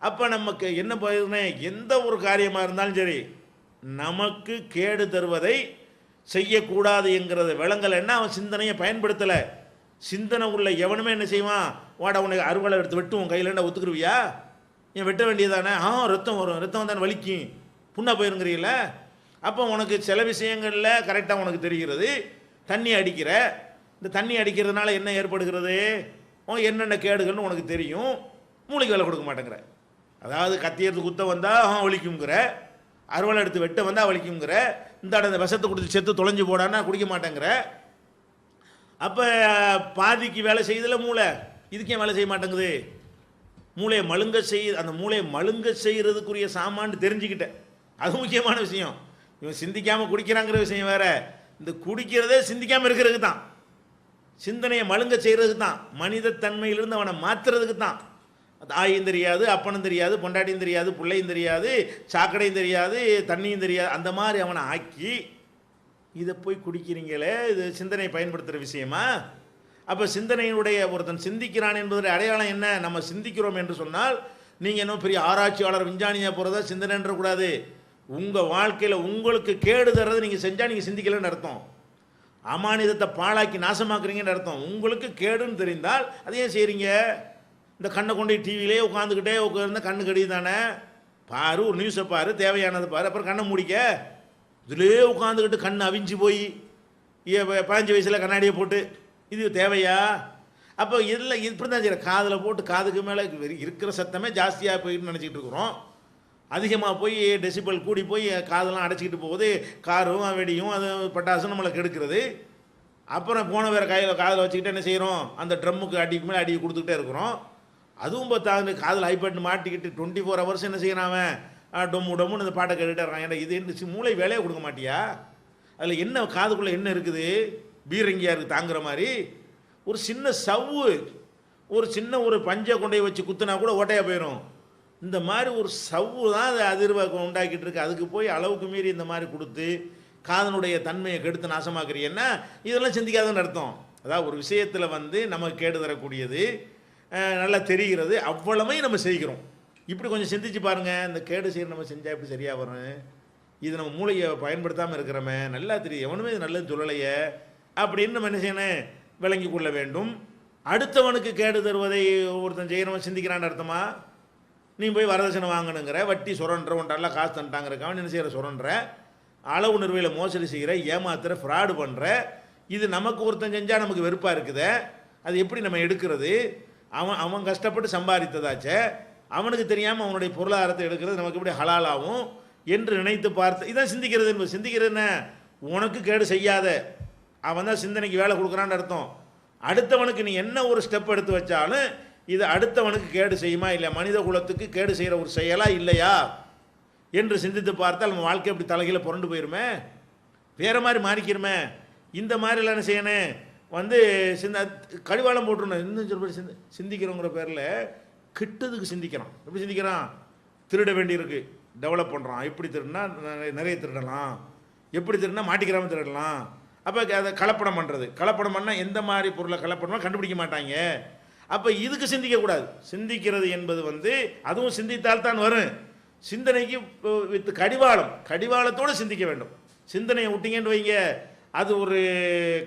அப்போ நமக்கு என்ன போயிருந்தே, எந்த ஒரு காரியமாக இருந்தாலும் சரி நமக்கு கேடு தருவதை செய்யக்கூடாது என்கிறத விளங்கலைன்னா அவன் சிந்தனையை பயன்படுத்தலை. சிந்தனை உள்ள எவனுமே என்ன செய்வான், வாடா உனக்கு அறுவலை எடுத்து வெட்டுவோம் கையிலண்டா ஒத்துக்குருவியா, ஏன் வெட்ட வேண்டியதானே, ரத்தம் வரும், ரத்தம் வந்தானே வலிக்கும், புண்ணா போயிருங்கிறீங்கள. அப்போ உனக்கு சில விஷயங்களில் கரெக்டாக உனக்கு தெரிகிறது. தண்ணி அடிக்கிற, இந்த தண்ணி அடிக்கிறதுனால என்ன ஏற்படுகிறது, என்னென்ன கேடுகள்னு உனக்கு தெரியும், மூளைக்கு வேலை கொடுக்க மாட்டேங்கிற. அதாவது கத்தி எடுத்து குத்த வந்தால் வலிக்குங்கிற, அறுவலை எடுத்து வெட்ட வந்தால் வலிக்குங்கிற, இந்த விஷத்தை கொடுத்து செத்து தொலைஞ்சு போடான்னா குடிக்க மாட்டேங்கிற. அப்போ பாதிக்கு வேலை செய்யுதில்ல மூளை, இதுக்கே வேலை செய்ய மாட்டேங்குது. மூளையை மழுங்க அந்த மூளையை மழுங்க செய்கிறதுக்குரிய சாமான்னு தெரிஞ்சுக்கிட்டேன், அது முக்கியமான விஷயம். இவன் சிந்திக்காமல் குடிக்கிறாங்கிற விஷயம் வேற, இந்த குடிக்கிறதே சிந்திக்காமல் இருக்கிறதுக்கு தான், சிந்தனையை மழுங்க செய்கிறதுக்கு தான், மனித தன்மையிலிருந்து அவனை மாற்றுறதுக்கு தான். தாயும் தெரியாது, அப்பனும் தெரியாது, பொண்டாட்டியும் தெரியாது, பிள்ளையும் தெரியாது, சாக்கடையும் தெரியாது, தண்ணியும் தெரியாது, அந்த மாதிரி அவனை ஆக்கி இதை போய் குடிக்கிறீங்களே, இது சிந்தனையை பயன்படுத்துகிற விஷயமா? அப்போ சிந்தனையினுடைய ஒருத்தன் சிந்திக்கிறான் என்பதோட அடையாளம் என்ன, நம்ம சிந்திக்கிறோம் என்று சொன்னால் நீங்கள் என்ன பெரிய ஆராய்ச்சியாளர் விஞ்ஞானியாக போகிறதா சிந்தனைன்றக்கூடாது. உங்கள் வாழ்க்கையில் உங்களுக்கு கேடு தர்றது நீங்கள் செஞ்சால் நீங்கள் சிந்திக்கலன்னு அர்த்தம், அமானிதத்தை பாழாக்கி நாசமாக்குறீங்கன்னு அர்த்தம். உங்களுக்கு கேடுன்னு தெரிந்தால் அதையே செய்கிறீங்க. இந்த கண்ணை கொண்டு டிவிலே உட்காந்துக்கிட்டே உட்காந்து கண்ணு கடிது தானே, பாரு ஒரு நியூஸை பாரு, தேவையானது பாரு, அப்புறம் கண்ணை முடிக்க. இதிலே உட்காந்துக்கிட்டு கண் அவிஞ்சு போய் 15 வயசில் கண்ணாடியை போட்டு இது தேவையா? அப்போ இதில் இப்படி தான் செய்கிற, காதில் போட்டு காதுக்கு மேலே இருக்கிற சத்தமே ஜாஸ்தியாக போயிட்டு நினச்சிக்கிட்டு இருக்கிறோம். அதிகமாக போய் டெசிபல் கூடி போய் காதெல்லாம் அடைச்சிக்கிட்டு போகுது, காரும் வெடியும் அது பட்டாசும் நம்மளை கெடுக்கிறது. அப்புறம் போன வேறு காதில் வச்சுக்கிட்டு என்ன செய்கிறோம், அந்த ட்ரம்முக்கு அடிக்கு மேலே அடி கொடுத்துக்கிட்டே இருக்கிறோம். அதுவும் பார்த்தா காதில் ஐபேட் மாட்டிக்கிட்டு 24 ஹவர்ஸ் என்ன செய்யறான் அவன், டொம்மு டொம்முன்னு இந்த பாட்டை கேட்டுகிட்டே இருக்கான். ஏன்னா இது மூளை வேலையை கொடுக்க மாட்டியா? அதில் என்ன காதுக்குள்ளே என்ன இருக்குது, பீரங்கியாக இருக்குது தாங்குற மாதிரி. ஒரு சின்ன சவ்வு, ஒரு சின்ன ஒரு பஞ்சை கொண்டே வச்சு குத்துனா கூட ஓட்டையாக போயிடும். இந்த மாதிரி ஒரு சவ்வு தான் அது அதிர்வை உண்டாக்கிட்டு இருக்கு. அதுக்கு போய் அளவுக்கு மீறி இந்த மாதிரி கொடுத்து காதனுடைய தன்மையை கெடுத்து நாசமாக்குறீங்கன்னா இதெல்லாம் சிந்திக்காதுன்னு அர்த்தம். அதாவது ஒரு விஷயத்தில் வந்து நமக்கு கேடு தரக்கூடியது நல்லா தெரிகிறது, அவ்வளவே நம்ம செய்கிறோம். இப்படி கொஞ்சம் சிந்திச்சு பாருங்கள், இந்த கேடு செய்கிற நம்ம செஞ்சால் எப்படி சரியாக வரும், இது நம்ம மூளையை பயன்படுத்தாமல் இருக்கிறோமே, நல்லா தெரியும், எவனுமே இது நல்லது சொல்லலையே அப்படின்னு நம்ம என்ன செய்யணும், விளங்கி கொள்ள வேண்டும். அடுத்தவனுக்கு கேடு தருவதை ஒருத்தன் செய்கிறவன் சிந்திக்கிறான்னு அர்த்தமா? நீ போய் வரதட்சணை வாங்கணுங்கிற, வட்டி சுரன்ற, ஒன்றெல்லாம் காசு தந்துட்டாங்கிறக்காவன் என்ன செய்கிற, சுரன்ற, அளவு நிறுவையில் மோசடி செய்கிற, ஏமாத்துற, ஃப்ராடு பண்ணுற. இது நமக்கு ஒருத்தன் செஞ்சால் நமக்கு வெறுப்பாக இருக்குது, அது எப்படி நம்ம எடுக்கிறது? அவன் கஷ்டப்பட்டு சம்பாதித்ததாச்சே, அவனுக்கு தெரியாமல் அவனுடைய பொருளாதாரத்தை எடுக்கிறது நமக்கு எப்படி ஹலாலாகும் என்று நினைத்து பார்த்து இதான் சிந்திக்கிறது என்பது. சிந்திக்கிறது என்ன, உனக்கு கேடு செய்யாத, அவன் தான் சிந்தனைக்கு வேலை கொடுக்குறான்னு அர்த்தம். அடுத்தவனுக்கு நீ என்ன ஒரு ஸ்டெப் எடுத்து வச்சாலும் இது அடுத்தவனுக்கு கேடு செய்யுமா இல்லை, மனித குலத்துக்கு கேடு செய்கிற ஒரு செயலா இல்லையா என்று சிந்தித்து பார்த்தால் நம்ம வாழ்க்கை அப்படி தலைகீழ புரண்டு போயிருமே, வேறு மாதிரி மாறிக்கிறோமே. இந்த மாதிரிலாம் என்ன செய்யணும், வந்து கடிவாளம் போட்டுருணும். இன்னும் சொல்லி சிந்திக்கிறோங்கிற பேரில் கிட்டதுக்கு சிந்திக்கிறான். எப்படி சிந்திக்கிறான், திருட வேண்டியிருக்கு, டெவலப் பண்ணுறான். எப்படி திருடினா நிறைய திருடலாம், எப்படி திருடினா மாட்டிக்கிறாமல் திருடலாம். அப்போ அதை கலப்படம் பண்ணுறது, கலப்படம் பண்ணால் எந்த மாதிரி பொருளை கலப்படமாக கண்டுபிடிக்க மாட்டாங்க. அப்போ இதுக்கு சிந்திக்கக்கூடாது. சிந்திக்கிறது என்பது வந்து அதுவும் சிந்தித்தால் தான் வரும். சிந்தனைக்கு வித் கடிவாளத்தோடு சிந்திக்க வேண்டும். சிந்தனையை விட்டீங்கன்னு வைங்க, அது ஒரு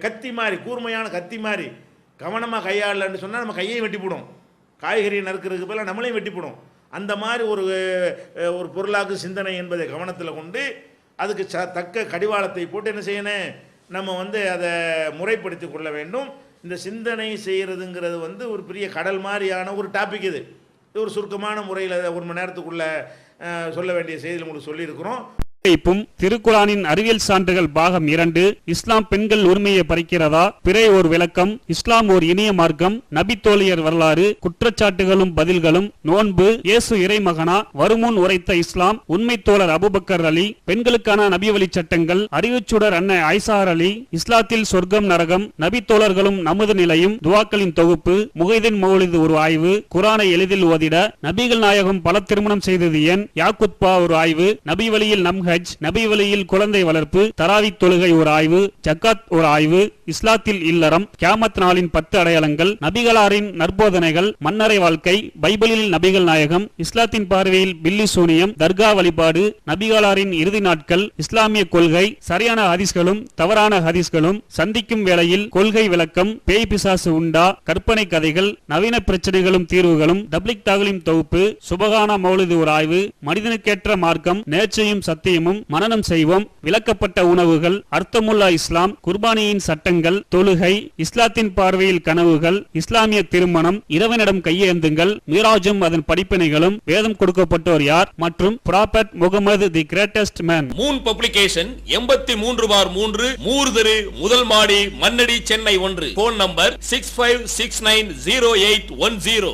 கத்தி மாதிரி, கூர்மையான கத்தி மாதிரி. கவனமாக கையாளன்னு சொன்னால் நம்ம கையையும் வெட்டி போடும், காய்கறியை நறுக்கிறதுக்கு பதிலாக நம்மளையும் வெட்டி போடும். அந்த மாதிரி ஒரு பொருளாக்கு சிந்தனை என்பதை கவனத்தில் கொண்டு அதுக்கு தக்க கடிவாளத்தை போட்டு என்ன செய்யணும், நம்ம அதை முறைப்படுத்தி கொள்ள வேண்டும். இந்த சிந்தனை செய்கிறதுங்கிறது ஒரு பெரிய கடல் மாதிரியான ஒரு டாபிக். இது ஒரு சுருக்கமான முறையில் 1 மணி நேரத்துக்குள்ள சொல்ல வேண்டிய செய்தியில் உங்களுக்கு சொல்லியிருக்கிறோம். திருக்குரானின் அறிவியல் சான்றுகள் பாகம் 2. இஸ்லாம் பெண்கள் உரிமையை பறிக்கிறதா? பிறை ஒரு விளக்கம். இஸ்லாம் ஒரு இனிய மார்க்கம். நபி தோழியர் வரலாறு. குற்றச்சாட்டுகளும் பதில்களும். நோன்பு. இயேசு இறைமகனா? வருமுன் உரைத்த இஸ்லாம். உண்மை தோழர் அபுபக்கர் அலி. பெண்களுக்கான நபி வழி சட்டங்கள். அறிவுச்சுடர் அன்னை ஐசார் அலி. இஸ்லாத்தில் சொர்க்கம் நரகம். நபி தோழர்களும் நமது நிலையும். துவாக்களின் தொகுப்பு. முகைதீன் மௌலிது ஒரு ஆய்வு. குரானை எளிதில் ஓதிட. நபிகள் நாயகம் பல திருமணம் செய்தது ஏன்? யாக்குத்பா ஒரு ஆய்வு. நபி வழியில் நம் ஹஜ். நபி வழியில் குழந்தை வளர்ப்பு. தராவி தொழுகை ஒரு ஆய்வு. ஜக்காத் ஒரு ஆய்வு. இஸ்லாத்தில் இல்லறம். கியாமத் நாளின் 10 அடையாளங்கள். நபிகளாரின் நற்போதனைகள். மன்னரை வாழ்க்கை. பைபிளில் நபிகள் நாயகம். இஸ்லாத்தின் பார்வையில் பில்லி சூனியம். தர்கா வழிபாடு. நபிகளாரின் இறுதி நாட்கள். இஸ்லாமிய கொள்கை. சரியான ஹதீஸ்களும் தவறான ஹதீஸ்களும். சந்திக்கும் வேளையில் கொள்கை விளக்கம். பேய் பிசாசு உண்டா? கற்பனை கதைகள். நவீன பிரச்சனைகளும் தீர்வுகளும். தப்லிக் தாகலிம் தொகுப்பு. சுபகானா மௌலிது ஒரு ஆய்வு. மனிதனுக்கேற்ற மார்க்கம். நேர்ச்சையும் சத்தியமும் மனனம் செய்வோம். விளக்கப்பட்ட உணவுகள். அர்த்தமுல்லா இஸ்லாம். குர்பானியின் சட்டங்கள். தொழுகை. இஸ்லாத்தின் பார்வையில் கனவுகள். இஸ்லாமிய திருமணம். இறைவனிடம் கையேந்துங்கள். மீராஜும் அதன் படிப்பினைகளும். வேதம் கொடுக்கப்பட்டோர் யார்? மற்றும் prophet Muhammad the greatest man. Moon publication 83/3 Moore தெரு, முதல் மாடி, மண்ணடி, சென்னை 1. Phone number 65690810.